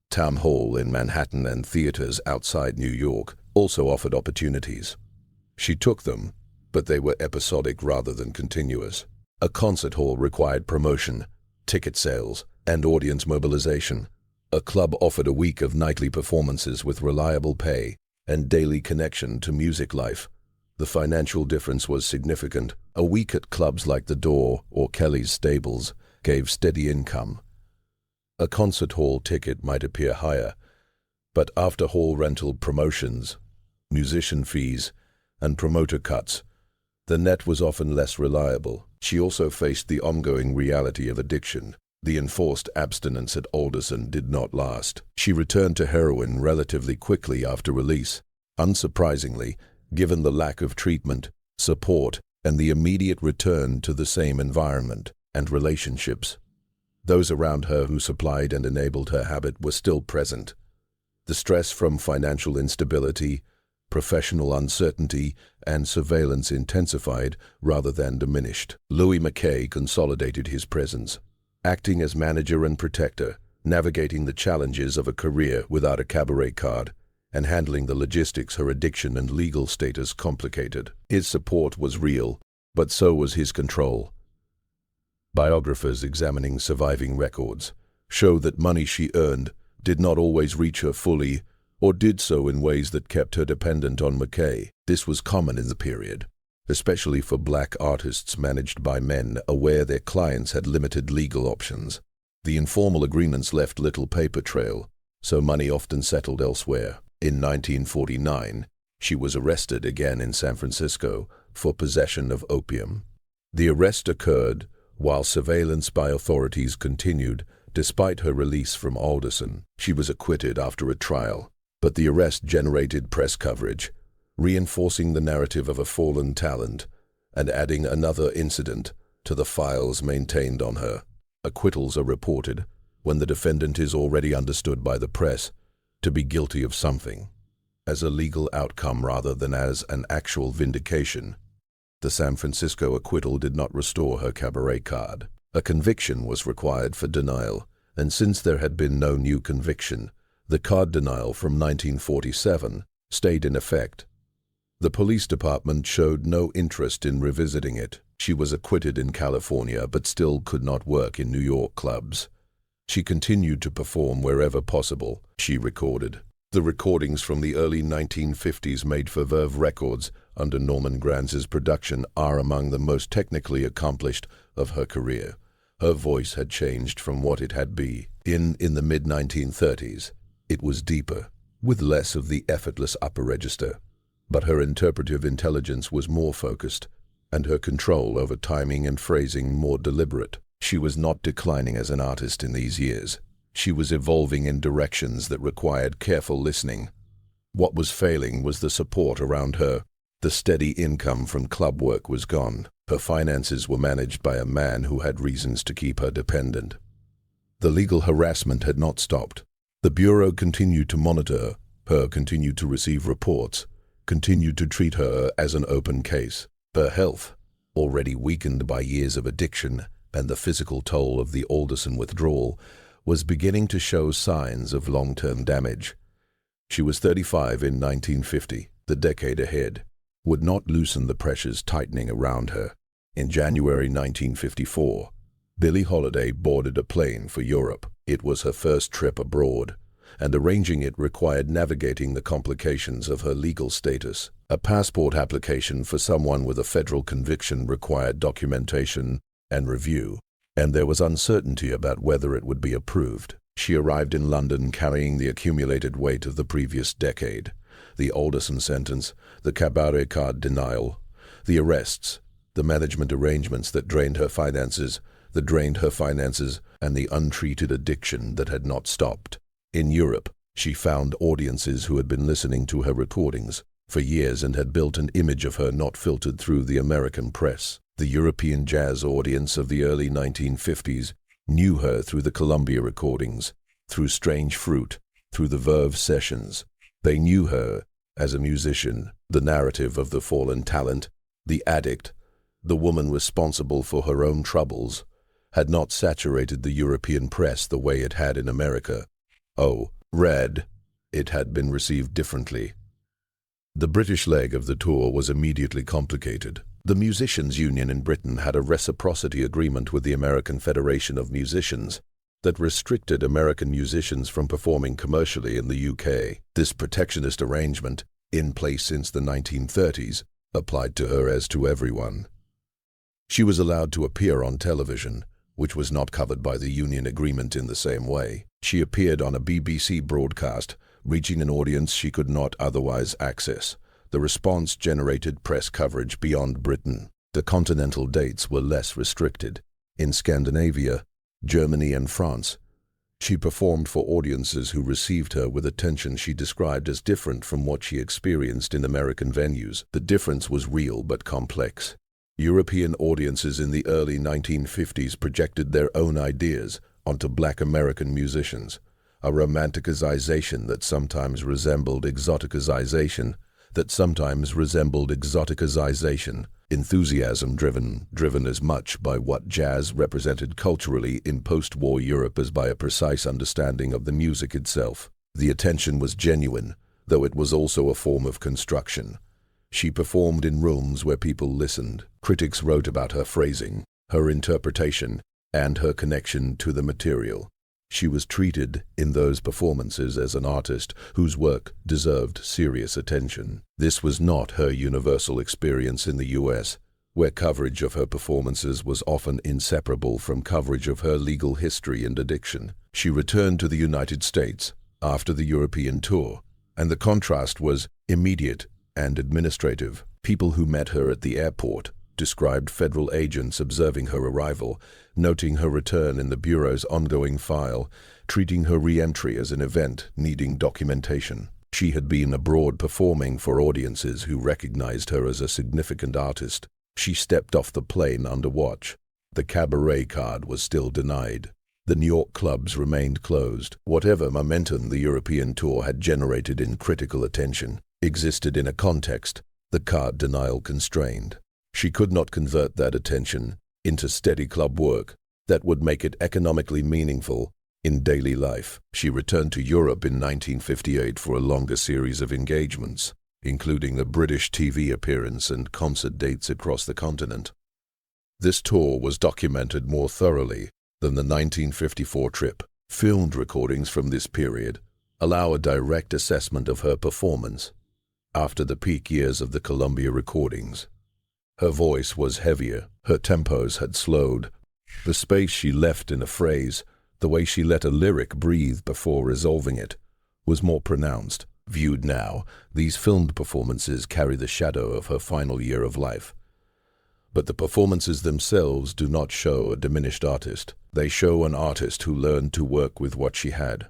Town Hall in Manhattan and theaters outside New York also offered opportunities. She took them, but they were episodic rather than continuous. A concert hall required promotion, ticket sales, and audience mobilization. A club offered a week of nightly performances with reliable pay and daily connection to music life. The financial difference was significant. A week at clubs like The Door or Kelly's Stables gave steady income. A concert hall ticket might appear higher, but after hall rental promotions, musician fees, and promoter cuts, the net was often less reliable. She also faced the ongoing reality of addiction. The enforced abstinence at Alderson did not last. She returned to heroin relatively quickly after release. Unsurprisingly, given the lack of treatment, support, and the immediate return to the same environment and relationships, those around her who supplied and enabled her habit were still present. The stress from financial instability, professional uncertainty, and surveillance intensified rather than diminished. Louis McKay consolidated his presence, acting as manager and protector, navigating the challenges of a career without a cabaret card, and handling the logistics her addiction and legal status complicated. His support was real, but so was his control. Biographers examining surviving records show that money she earned did not always reach her fully, or did so in ways that kept her dependent on McKay. This was common in the period, especially for black artists managed by men aware their clients had limited legal options. The informal agreements left little paper trail, so money often settled elsewhere. In 1949, she was arrested again in San Francisco for possession of opium. The arrest occurred while surveillance by authorities continued. Despite her release from Alderson, she was acquitted after a trial, but the arrest generated press coverage, reinforcing the narrative of a fallen talent and adding another incident to the files maintained on her. Acquittals are reported when the defendant is already understood by the press to be guilty of something, as a legal outcome rather than as an actual vindication. The San Francisco acquittal did not restore her cabaret card. A conviction was required for denial, and since there had been no new conviction, the card denial from 1947 stayed in effect. The police department showed no interest in revisiting it. She was acquitted in California but still could not work in New York clubs. She continued to perform wherever possible, she recorded. The recordings from the early 1950s made for Verve Records under Norman Granz's production are among the most technically accomplished of her career. Her voice had changed from what it had been in the mid-1930s. It was deeper, with less of the effortless upper register, but her interpretive intelligence was more focused, and her control over timing and phrasing more deliberate. She was not declining as an artist in these years. She was evolving in directions that required careful listening. What was failing was the support around her. The steady income from club work was gone. Her finances were managed by a man who had reasons to keep her dependent. The legal harassment had not stopped. The Bureau continued to monitor her, continued to receive reports, continued to treat her as an open case. Her health, already weakened by years of addiction and the physical toll of the Alderson withdrawal, was beginning to show signs of long-term damage. She was 35 in 1950. The decade ahead would not loosen the pressures tightening around her. In January 1954, Billie Holiday boarded a plane for Europe. It was her first trip abroad, and arranging it required navigating the complications of her legal status. A passport application for someone with a federal conviction required documentation and review, and there was uncertainty about whether it would be approved. She arrived in London carrying the accumulated weight of the previous decade: the Alderson sentence, the cabaret card denial, the arrests, the management arrangements that drained her finances, and the untreated addiction that had not stopped. In Europe, she found audiences who had been listening to her recordings for years and had built an image of her not filtered through the American press. The European jazz audience of the early 1950s knew her through the Columbia recordings, through Strange Fruit, through the Verve sessions. They knew her as a musician, the narrative of the fallen talent, the addict, the woman responsible for her own troubles, had not saturated the European press the way it had in America. Oh, Red, it had been received differently. The British leg of the tour was immediately complicated. The Musicians' Union in Britain had a reciprocity agreement with the American Federation of Musicians that restricted American musicians from performing commercially in the UK. This protectionist arrangement, in place since the 1930s, applied to her as to everyone. She was allowed to appear on television, which was not covered by the union agreement in the same way. She appeared on a BBC broadcast, reaching an audience she could not otherwise access. The response generated press coverage beyond Britain. The continental dates were less restricted. In Scandinavia, Germany and France, she performed for audiences who received her with attention she described as different from what she experienced in American venues. The difference was real but complex. European audiences in the early 1950s projected their own ideas onto black American musicians, a romanticization that sometimes resembled exoticization, enthusiasm driven as much by what jazz represented culturally in post-war Europe as by a precise understanding of the music itself. The attention was genuine, though it was also a form of construction. She performed in rooms where people listened. Critics wrote about her phrasing, her interpretation, and her connection to the material. She was treated in those performances as an artist whose work deserved serious attention. This was not her universal experience in the US, where coverage of her performances was often inseparable from coverage of her legal history and addiction. She returned to the United States after the European tour, and the contrast was immediate and administrative. People who met her at the airport described federal agents observing her arrival, noting her return in the Bureau's ongoing file, treating her re-entry as an event needing documentation. She had been abroad performing for audiences who recognized her as a significant artist. She stepped off the plane under watch. The cabaret card was still denied. The New York clubs remained closed. Whatever momentum the European tour had generated in critical attention existed in a context the card denial constrained. She could not convert that attention into steady club work that would make it economically meaningful in daily life. She returned to Europe in 1958 for a longer series of engagements, including a British TV appearance and concert dates across the continent. This tour was documented more thoroughly than the 1954 trip. Filmed recordings from this period allow a direct assessment of her performance after the peak years of the Columbia recordings. Her voice was heavier, her tempos had slowed. The space she left in a phrase, the way she let a lyric breathe before resolving it, was more pronounced. Viewed now, these filmed performances carry the shadow of her final year of life. But the performances themselves do not show a diminished artist. They show an artist who learned to work with what she had,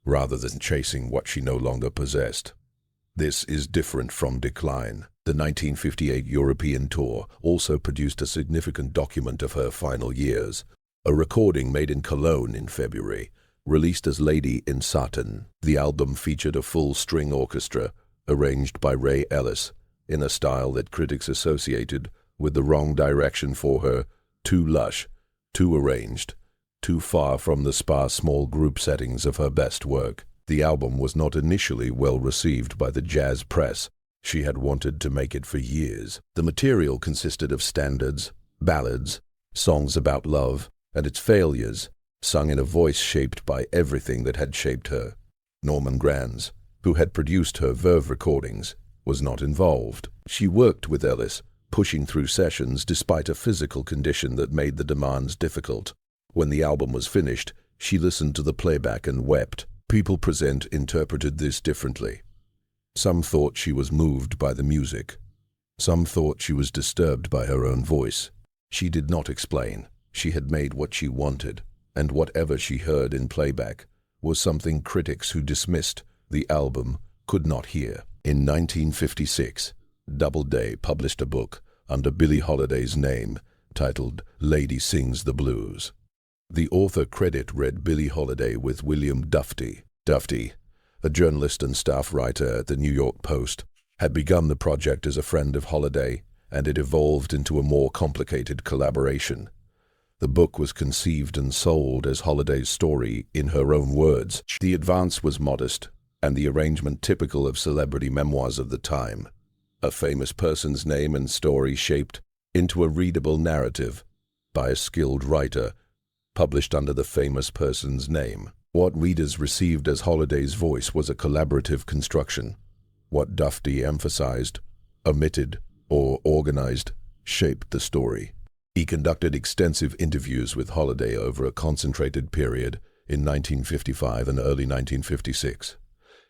rather than chasing what she no longer possessed. This is different from decline. The 1958 European tour also produced a significant document of her final years, a recording made in Cologne in February, released as Lady in Satin. The album featured a full string orchestra, arranged by Ray Ellis, in a style that critics associated with the wrong direction for her, too lush, too arranged, too far from the sparse small group settings of her best work. The album was not initially well received by the jazz press. She had wanted to make it for years. The material consisted of standards, ballads, songs about love and its failures, sung in a voice shaped by everything that had shaped her. Norman Granz, who had produced her Verve recordings, was not involved. She worked with Ellis, pushing through sessions despite a physical condition that made the demands difficult. When the album was finished, she listened to the playback and wept. People present interpreted this differently. Some thought she was moved by the music. Some thought she was disturbed by her own voice. She did not explain. She had made what she wanted, and whatever she heard in playback was something critics who dismissed the album could not hear. In 1956, Doubleday published a book under Billie Holiday's name titled Lady Sings the Blues. The author credit read Billie Holiday with William Dufty. Dufty, a journalist and staff writer at the New York Post, had begun the project as a friend of Holiday, and it evolved into a more complicated collaboration. The book was conceived and sold as Holiday's story in her own words. The advance was modest, and the arrangement typical of celebrity memoirs of the time. A famous person's name and story shaped into a readable narrative by a skilled writer, published under the famous person's name. What readers received as Holiday's voice was a collaborative construction. What Dufty emphasized, omitted, or organized shaped the story. He conducted extensive interviews with Holiday over a concentrated period in 1955 and early 1956.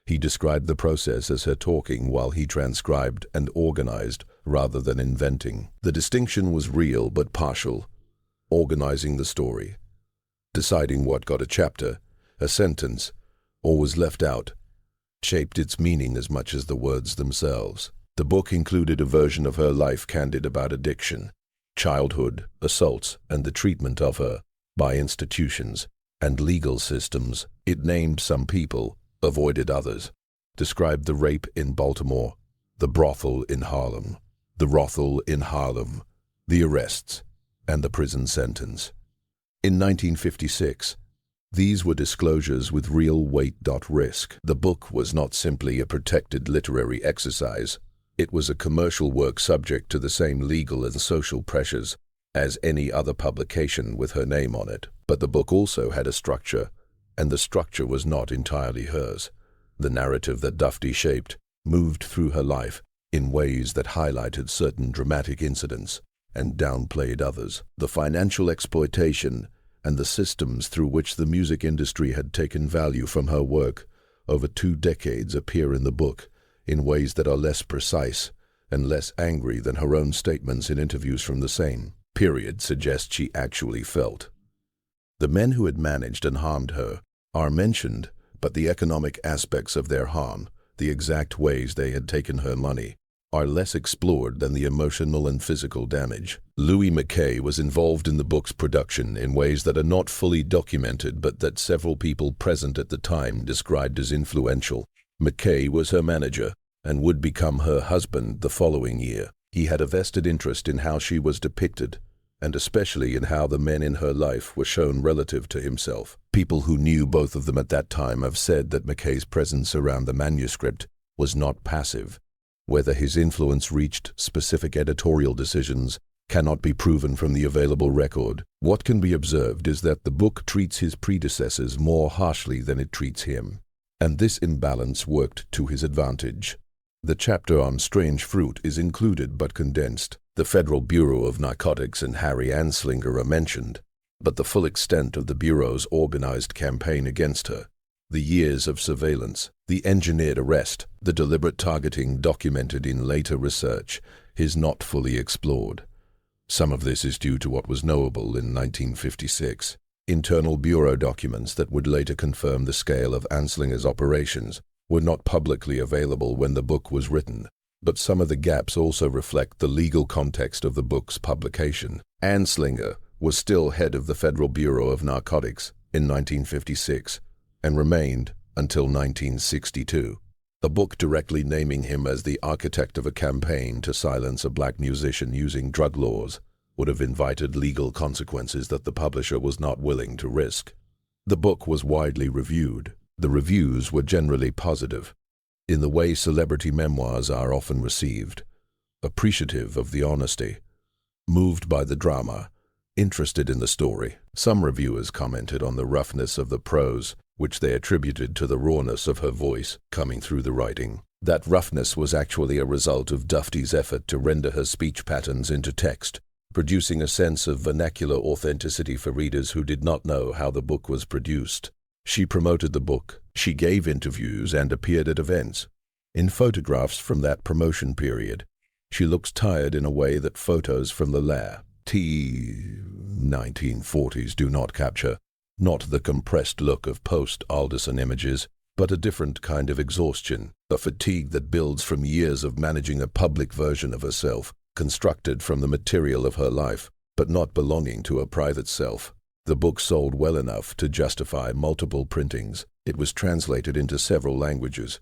He described the process as her talking while he transcribed and organized rather than inventing. The distinction was real but partial. Organizing the story, deciding what got a chapter, a sentence, or was left out, shaped its meaning as much as the words themselves. The book included a version of her life candid about addiction, childhood, assaults, and the treatment of her by institutions and legal systems. It named some people, avoided others, described the rape in Baltimore, the brothel in Harlem, the arrests, and the prison sentence. In 1956, these were disclosures with real weight. Risk. The book was not simply a protected literary exercise. It was a commercial work subject to the same legal and social pressures as any other publication with her name on it. But the book also had a structure, and the structure was not entirely hers. The narrative that Dufty shaped moved through her life in ways that highlighted certain dramatic incidents and downplayed others. The financial exploitation and the systems through which the music industry had taken value from her work over 2 decades appear in the book in ways that are less precise and less angry than her own statements in interviews from the same period suggest she actually felt. The men who had managed and harmed her are mentioned, but the economic aspects of their harm, the exact ways they had taken her money, are less explored than the emotional and physical damage. Louis McKay was involved in the book's production in ways that are not fully documented but that several people present at the time described as influential. McKay was her manager and would become her husband the following year. He had a vested interest in how she was depicted, and especially in how the men in her life were shown relative to himself. People who knew both of them at that time have said that McKay's presence around the manuscript was not passive. Whether his influence reached specific editorial decisions cannot be proven from the available record. What can be observed is that the book treats his predecessors more harshly than it treats him, and this imbalance worked to his advantage. The chapter on Strange Fruit is included but condensed. The Federal Bureau of Narcotics and Harry Anslinger are mentioned, but the full extent of the Bureau's organized campaign against her, the years of surveillance, the engineered arrest, the deliberate targeting documented in later research, is not fully explored. Some of this is due to what was knowable in 1956, internal Bureau documents that would later confirm the scale of Anslinger's operations were not publicly available when the book was written, but some of the gaps also reflect the legal context of the book's publication. Anslinger was still head of the Federal Bureau of Narcotics in 1956 and remained until 1962. A book directly naming him as the architect of a campaign to silence a black musician using drug laws would have invited legal consequences that the publisher was not willing to risk. The book was widely reviewed. The reviews were generally positive, in the way celebrity memoirs are often received, appreciative of the honesty, moved by the drama, interested in the story. Some reviewers commented on the roughness of the prose, which they attributed to the rawness of her voice coming through the writing. That roughness was actually a result of Dufty's effort to render her speech patterns into text, producing a sense of vernacular authenticity for readers who did not know how the book was produced. She promoted the book, she gave interviews and appeared at events. In photographs from that promotion period, she looks tired in a way that photos from the late 1940s do not capture. Not the compressed look of post-Alderson images, but a different kind of exhaustion, a fatigue that builds from years of managing a public version of herself, constructed from the material of her life, but not belonging to a private self. The book sold well enough to justify multiple printings, It was translated into several languages.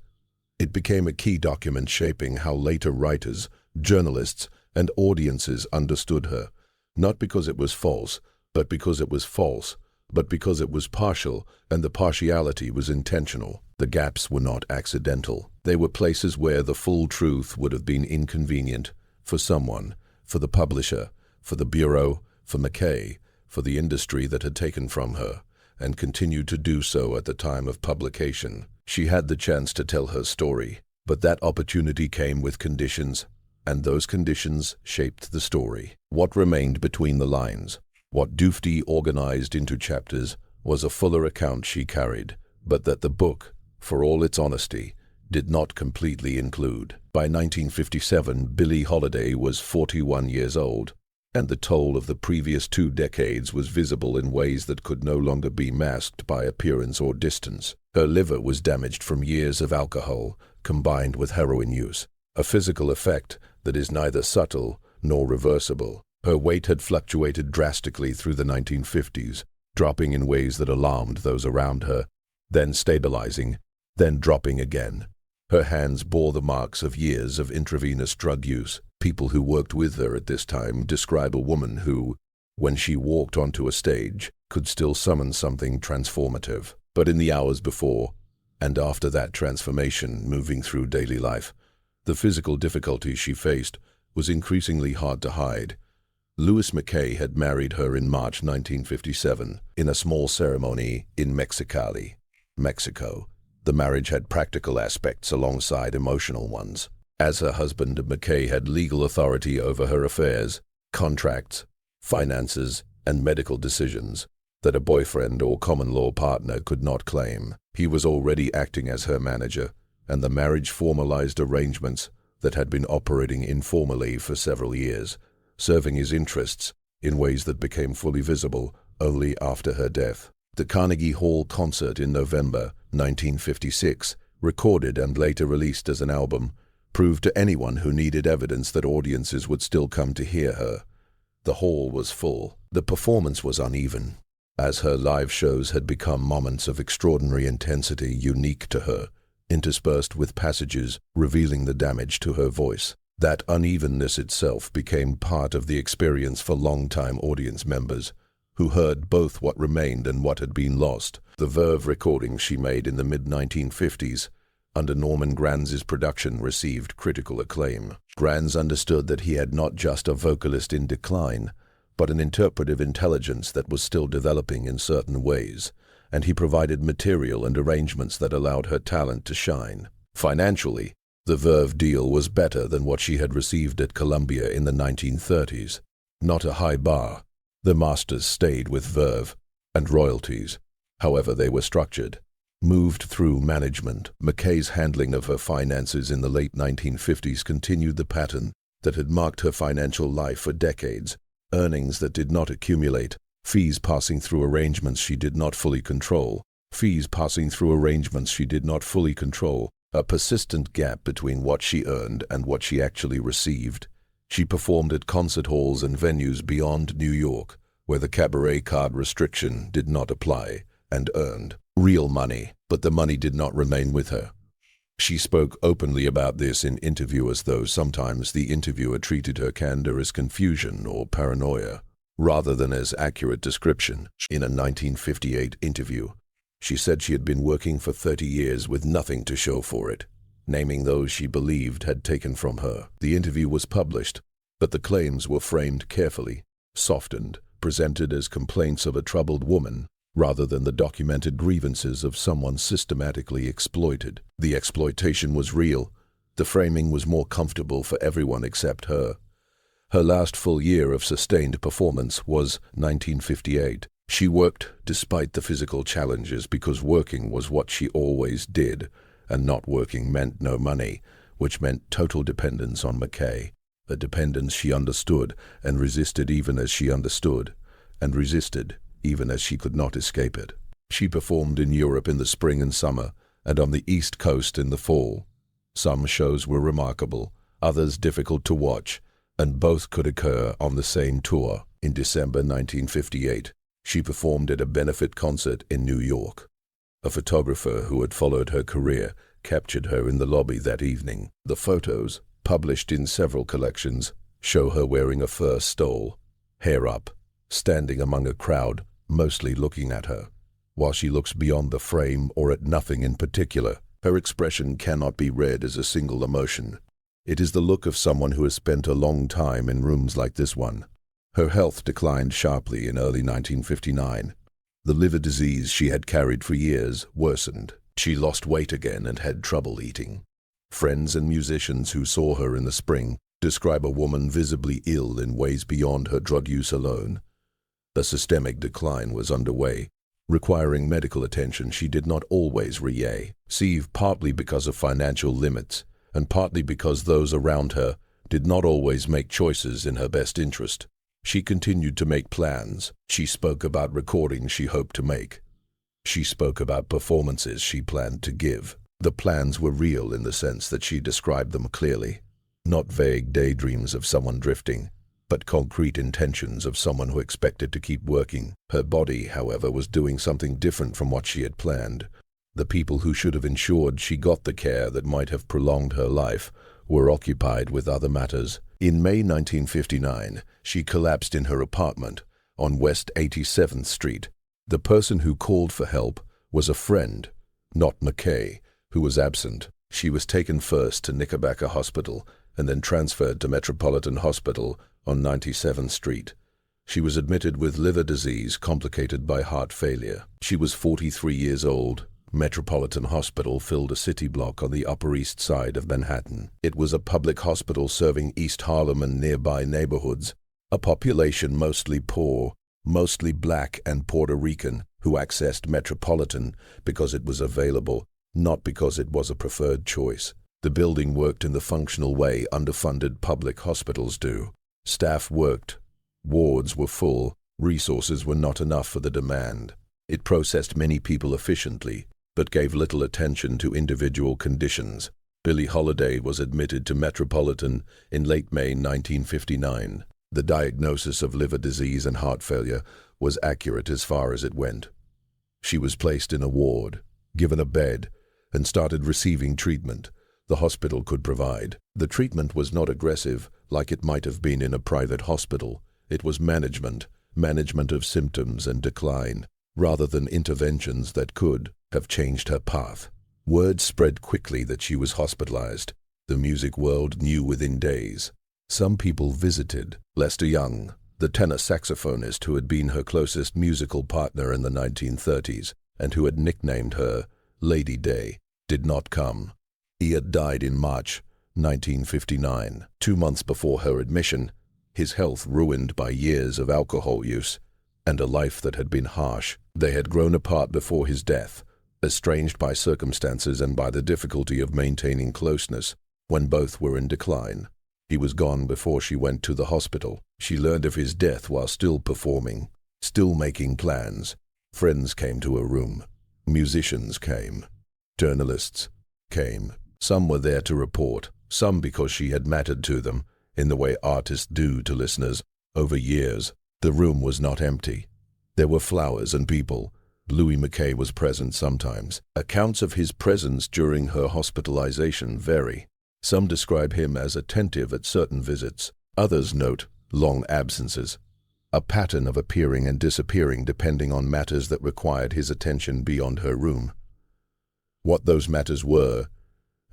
It became a key document shaping how later writers, journalists, and audiences understood her, not because it was false, but because it was false, but because it was partial, and the partiality was intentional. The gaps were not accidental. They were places where the full truth would have been inconvenient for someone, for the publisher, for the bureau, for McKay, for the industry that had taken from her, and continued to do so at the time of publication. She had the chance to tell her story, but that opportunity came with conditions, and those conditions shaped the story. What remained between the lines, what Dufty organized into chapters, was a fuller account she carried, but that the book, for all its honesty, did not completely include. By 1957, Billie Holiday was 41 years old, and the toll of the previous 2 decades was visible in ways that could no longer be masked by appearance or distance. Her liver was damaged from years of alcohol, combined with heroin use, a physical effect that is neither subtle nor reversible. Her weight had fluctuated drastically through the 1950s, dropping in ways that alarmed those around her, then stabilizing, then dropping again. Her hands bore the marks of years of intravenous drug use. People who worked with her at this time describe a woman who, when she walked onto a stage, could still summon something transformative. But in the hours before and after that transformation, moving through daily life, the physical difficulties she faced was increasingly hard to hide. Louis McKay had married her in March 1957 in a small ceremony in Mexicali, Mexico. The marriage had practical aspects alongside emotional ones. As her husband, McKay had legal authority over her affairs, contracts, finances, and medical decisions that a boyfriend or common-law partner could not claim. He was already acting as her manager, and the marriage formalized arrangements that had been operating informally for several years, serving his interests in ways that became fully visible only after her death. The Carnegie Hall concert in November 1956, recorded and later released as an album, proved to anyone who needed evidence that audiences would still come to hear her. The hall was full. The performance was uneven, as her live shows had become moments of extraordinary intensity unique to her, interspersed with passages revealing the damage to her voice. That unevenness itself became part of the experience for longtime audience members, who heard both what remained and what had been lost. The Verve recordings she made in the mid-1950s, under Norman Granz's production, received critical acclaim. Granz understood that he had not just a vocalist in decline, but an interpretive intelligence that was still developing in certain ways, and he provided material and arrangements that allowed her talent to shine. Financially, the Verve deal was better than what she had received at Columbia in the 1930s. Not a high bar. The masters stayed with Verve, and royalties, however they were structured, moved through management. McKay's handling of her finances in the late 1950s continued the pattern that had marked her financial life for decades: earnings that did not accumulate, fees passing through arrangements she did not fully control, a persistent gap between what she earned and what she actually received. She performed at concert halls and venues beyond New York, where the cabaret card restriction did not apply, and earned real money, but the money did not remain with her. She spoke openly about this in interviews, though sometimes the interviewer treated her candor as confusion or paranoia, rather than as accurate description. In a 1958 interview, she said she had been working for 30 years with nothing to show for it, naming those she believed had taken from her. The interview was published, but the claims were framed carefully, softened, presented as complaints of a troubled woman, rather than the documented grievances of someone systematically exploited. The exploitation was real. The framing was more comfortable for everyone except her. Her last full year of sustained performance was 1958. She worked despite the physical challenges because working was what she always did, and not working meant no money, which meant total dependence on McKay, a dependence she understood and resisted even as she understood, and resisted even as she could not escape it. She performed in Europe in the spring and summer, and on the East Coast in the fall. Some shows were remarkable, others difficult to watch, and both could occur on the same tour. In December 1958, she performed at a benefit concert in New York. A photographer who had followed her career captured her in the lobby that evening. The photos, published in several collections, show her wearing a fur stole, hair up, standing among a crowd, mostly looking at her. While she looks beyond the frame or at nothing in particular, her expression cannot be read as a single emotion. It is the look of someone who has spent a long time in rooms like this one. Her health declined sharply in early 1959. The liver disease she had carried for years worsened. She lost weight again and had trouble eating. Friends and musicians who saw her in the spring describe a woman visibly ill in ways beyond her drug use alone. A systemic decline was underway, requiring medical attention she did not always receive, partly because of financial limits, and partly because those around her did not always make choices in her best interest. She continued to make plans. She spoke about recordings she hoped to make. She spoke about performances she planned to give. The plans were real in the sense that she described them clearly. Not vague daydreams of someone drifting, but concrete intentions of someone who expected to keep working. Her body, however, was doing something different from what she had planned. The people who should have ensured she got the care that might have prolonged her life were occupied with other matters. In May 1959, she collapsed in her apartment on West 87th Street. The person who called for help was a friend, not McKay, who was absent. She was taken first to Knickerbocker Hospital and then transferred to Metropolitan Hospital on 97th Street. She was admitted with liver disease complicated by heart failure. She was 43 years old. Metropolitan Hospital filled a city block on the Upper East Side of Manhattan. It was a public hospital serving East Harlem and nearby neighborhoods, a population mostly poor, mostly black and Puerto Rican, who accessed Metropolitan because it was available, not because it was a preferred choice. The building worked in the functional way underfunded public hospitals do. Staff worked, wards were full, resources were not enough for the demand. It processed many people efficiently, but gave little attention to individual conditions. Billie Holiday was admitted to Metropolitan in late May 1959. The diagnosis of liver disease and heart failure was accurate as far as it went. She was placed in a ward, given a bed, and started receiving treatment the hospital could provide. The treatment was not aggressive like it might have been in a private hospital. It was management of symptoms and decline, rather than interventions that could have changed her path. Word spread quickly that she was hospitalized. The music world knew within days. Some people visited. Lester Young, the tenor saxophonist who had been her closest musical partner in the 1930s and who had nicknamed her Lady Day, did not come. He had died in March 1959, 2 months before her admission, his health ruined by years of alcohol use and a life that had been harsh. They had grown apart before his death, estranged by circumstances and by the difficulty of maintaining closeness when both were in decline. He was gone before she went to the hospital. She learned of his death while still performing, still making plans. Friends came to her room. Musicians came. Journalists came. Some were there to report, some because she had mattered to them, in the way artists do to listeners, over years. The room was not empty. There were flowers and people. Louis McKay was present sometimes. Accounts of his presence during her hospitalization vary. Some describe him as attentive at certain visits. Others note long absences, a pattern of appearing and disappearing depending on matters that required his attention beyond her room. What those matters were,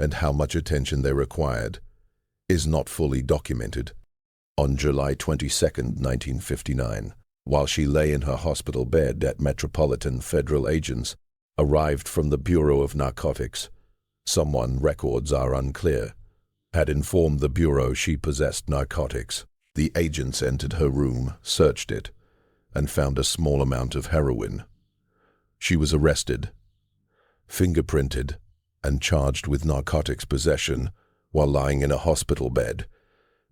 and how much attention they required, is not fully documented. On July 22, 1959, while she lay in her hospital bed at Metropolitan, federal agents arrived from the Bureau of Narcotics. Someone, records are unclear, had informed the Bureau she possessed narcotics. The agents entered her room, searched it, and found a small amount of heroin. She was arrested, fingerprinted, and charged with narcotics possession while lying in a hospital bed,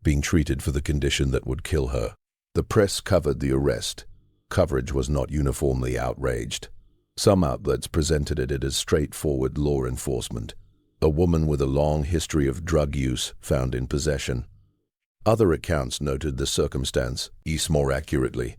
being treated for the condition that would kill her. The press covered the arrest. Coverage was not uniformly outraged. Some outlets presented it as straightforward law enforcement, a woman with a long history of drug use found in possession. Other accounts noted the circumstance, more accurately,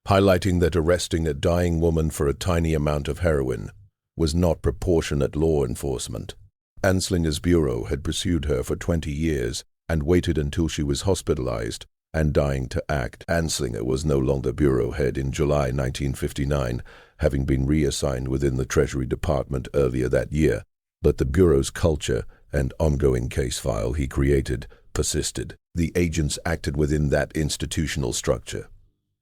highlighting that arresting a dying woman for a tiny amount of heroin was not proportionate law enforcement. Anslinger's bureau had pursued her for 20 years and waited until she was hospitalized and dying to act. Anslinger was no longer bureau head in July 1959, having been reassigned within the Treasury Department earlier that year, but the bureau's culture and ongoing case file he created persisted. The agents acted within that institutional structure.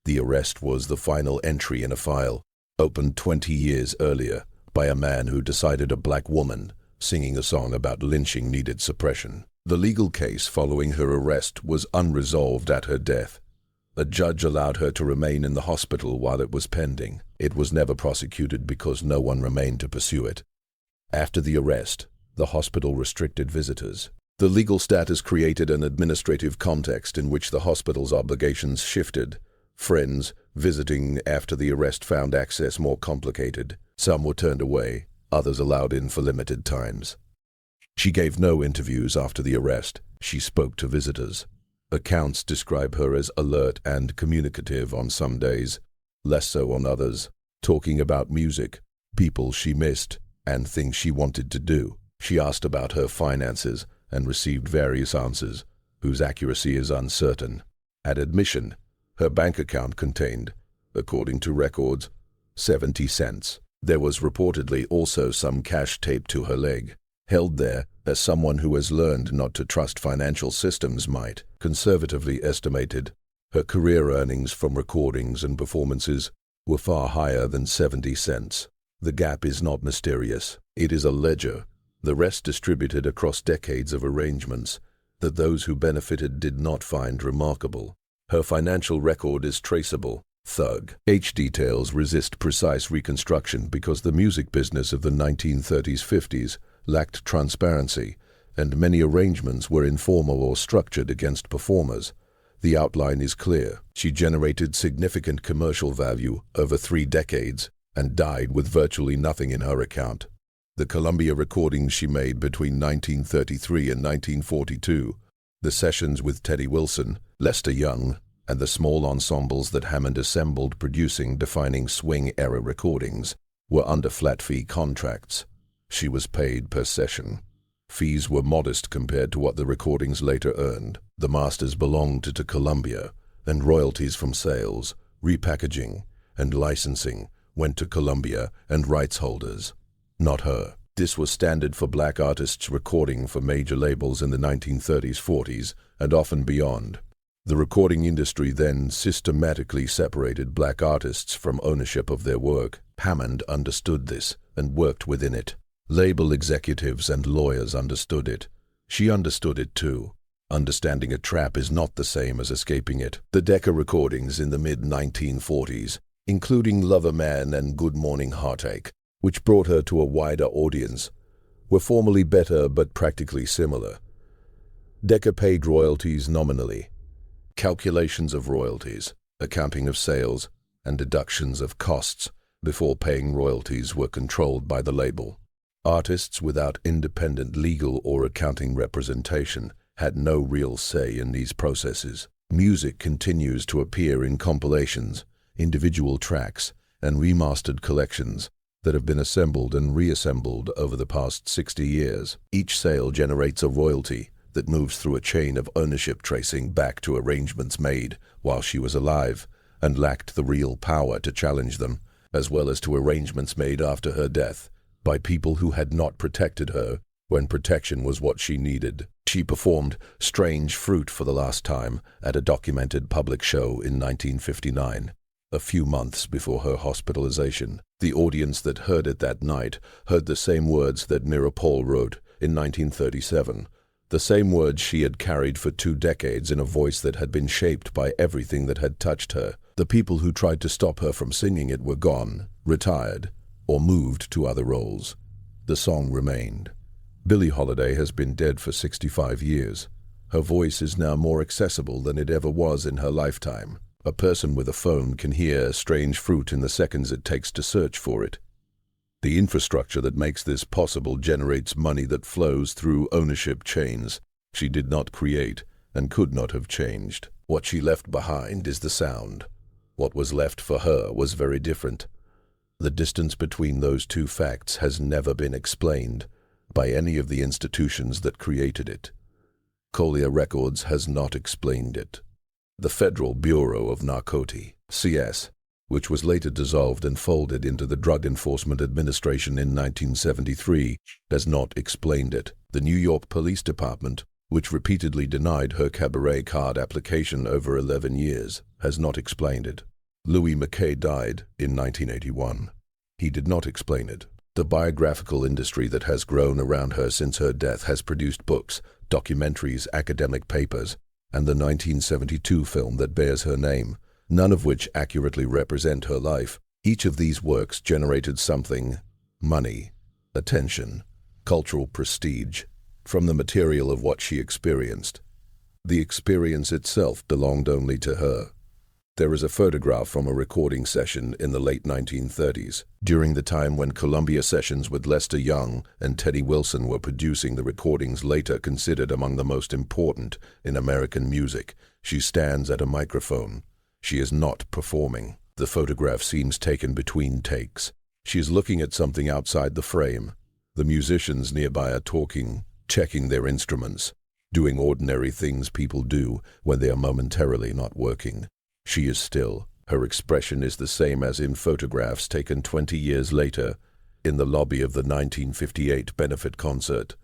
The arrest was the final entry in a file opened 20 years earlier by a man who decided a black woman singing a song about lynching needed suppression. The legal case following her arrest was unresolved at her death. A judge allowed her to remain in the hospital while it was pending. It was never prosecuted because no one remained to pursue it. After the arrest, the hospital restricted visitors. The legal status created an administrative context in which the hospital's obligations shifted. Friends visiting after the arrest found access more complicated. Some were turned away, others allowed in for limited times. She gave no interviews after the arrest. She spoke to visitors. Accounts describe her as alert and communicative on some days, less so on others, talking about music, people she missed, and things she wanted to do. She asked about her finances and received various answers, whose accuracy is uncertain. At admission, her bank account contained, according to records, 70 cents. There was reportedly also some cash taped to her leg, held there as someone who has learned not to trust financial systems might. Conservatively estimated, her career earnings from recordings and performances were far higher than 70 cents. The gap is not mysterious. It is a ledger, the rest distributed across decades of arrangements, that those who benefited did not find remarkable. Her financial record is traceable. Thug. H details resist precise reconstruction because the music business of the 1930s-50s lacked transparency, and many arrangements were informal or structured against performers. The outline is clear. She generated significant commercial value over 3 decades and died with virtually nothing in her account. The Columbia recordings she made between 1933 and 1942, the sessions with Teddy Wilson, Lester Young, and the small ensembles that Hammond assembled producing defining swing-era recordings, were under flat-fee contracts. She was paid per session. Fees were modest compared to what the recordings later earned. The masters belonged to Columbia, and royalties from sales, repackaging, and licensing went to Columbia and rights holders, not her. This was standard for black artists recording for major labels in the 1930s-40s, and often beyond. The recording industry then systematically separated black artists from ownership of their work. Hammond understood this and worked within it. Label executives and lawyers understood it. She understood it too. Understanding a trap is not the same as escaping it. The Decca recordings in the mid-1940s, including Lover Man and Good Morning Heartache, which brought her to a wider audience, were formally better but practically similar. Decca paid royalties nominally. Calculations of royalties, accounting of sales, and deductions of costs before paying royalties were controlled by the label. Artists without independent legal or accounting representation had no real say in these processes. Music continues to appear in compilations, individual tracks, and remastered collections that have been assembled and reassembled over the past 60 years. Each sale generates a royalty that moves through a chain of ownership tracing back to arrangements made while she was alive and lacked the real power to challenge them, as well as to arrangements made after her death by people who had not protected her when protection was what she needed. She performed Strange Fruit for the last time at a documented public show in 1959, a few months before her hospitalization. The audience that heard it that night heard the same words that Mira Paul wrote in 1937, the same words she had carried for 2 decades in a voice that had been shaped by everything that had touched her. The people who tried to stop her from singing it were gone, retired, or moved to other roles. The song remained. Billie Holiday has been dead for 65 years. Her voice is now more accessible than it ever was in her lifetime. A person with a phone can hear Strange Fruit in the seconds it takes to search for it. The infrastructure that makes this possible generates money that flows through ownership chains she did not create and could not have changed. What she left behind is the sound. What was left for her was very different. The distance between those two facts has never been explained by any of the institutions that created it. Collier Records has not explained it. The Federal Bureau of Narcotics, CS, which was later dissolved and folded into the Drug Enforcement Administration in 1973, has not explained it. The New York Police Department, which repeatedly denied her cabaret card application over 11 years, has not explained it. Louis Mackay died in 1981. He did not explain it. The biographical industry that has grown around her since her death has produced books, documentaries, academic papers, and the 1972 film that bears her name, none of which accurately represent her life. Each of these works generated something: money, attention, cultural prestige, from the material of what she experienced. The experience itself belonged only to her. There is a photograph from a recording session in the late 1930s, during the time when Columbia sessions with Lester Young and Teddy Wilson were producing the recordings later considered among the most important in American music. She stands at a microphone. She is not performing. The photograph seems taken between takes. She is looking at something outside the frame. The musicians nearby are talking, checking their instruments, doing ordinary things people do when they are momentarily not working. She is still. Her expression is the same as in photographs taken 20 years later, in the lobby of the 1958 benefit concert,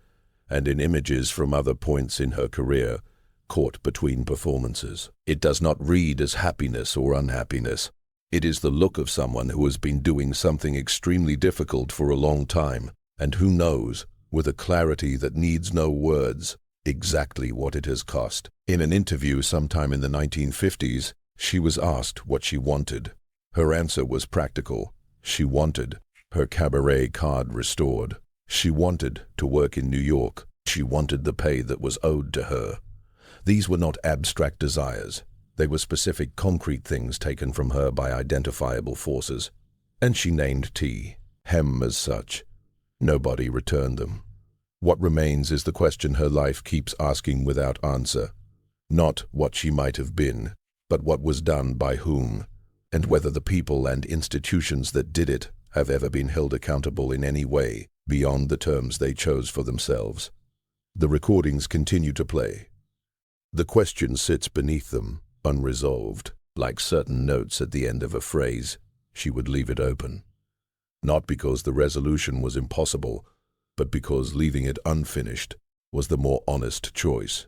and in images from other points in her career, caught between performances. It does not read as happiness or unhappiness. It is the look of someone who has been doing something extremely difficult for a long time, and who knows, with a clarity that needs no words, exactly what it has cost. In an interview sometime in the 1950s, she was asked what she wanted. Her answer was practical. She wanted her cabaret card restored. She wanted to work in New York. She wanted the pay that was owed to her. These were not abstract desires. They were specific, concrete things taken from her by identifiable forces. And she named Hem as such. Nobody returned them. What remains is the question her life keeps asking without answer. Not what she might have been, but what was done by whom, and whether the people and institutions that did it have ever been held accountable in any way beyond the terms they chose for themselves. The recordings continue to play. The question sits beneath them, unresolved. Like certain notes at the end of a phrase, she would leave it open. Not because the resolution was impossible, but because leaving it unfinished was the more honest choice.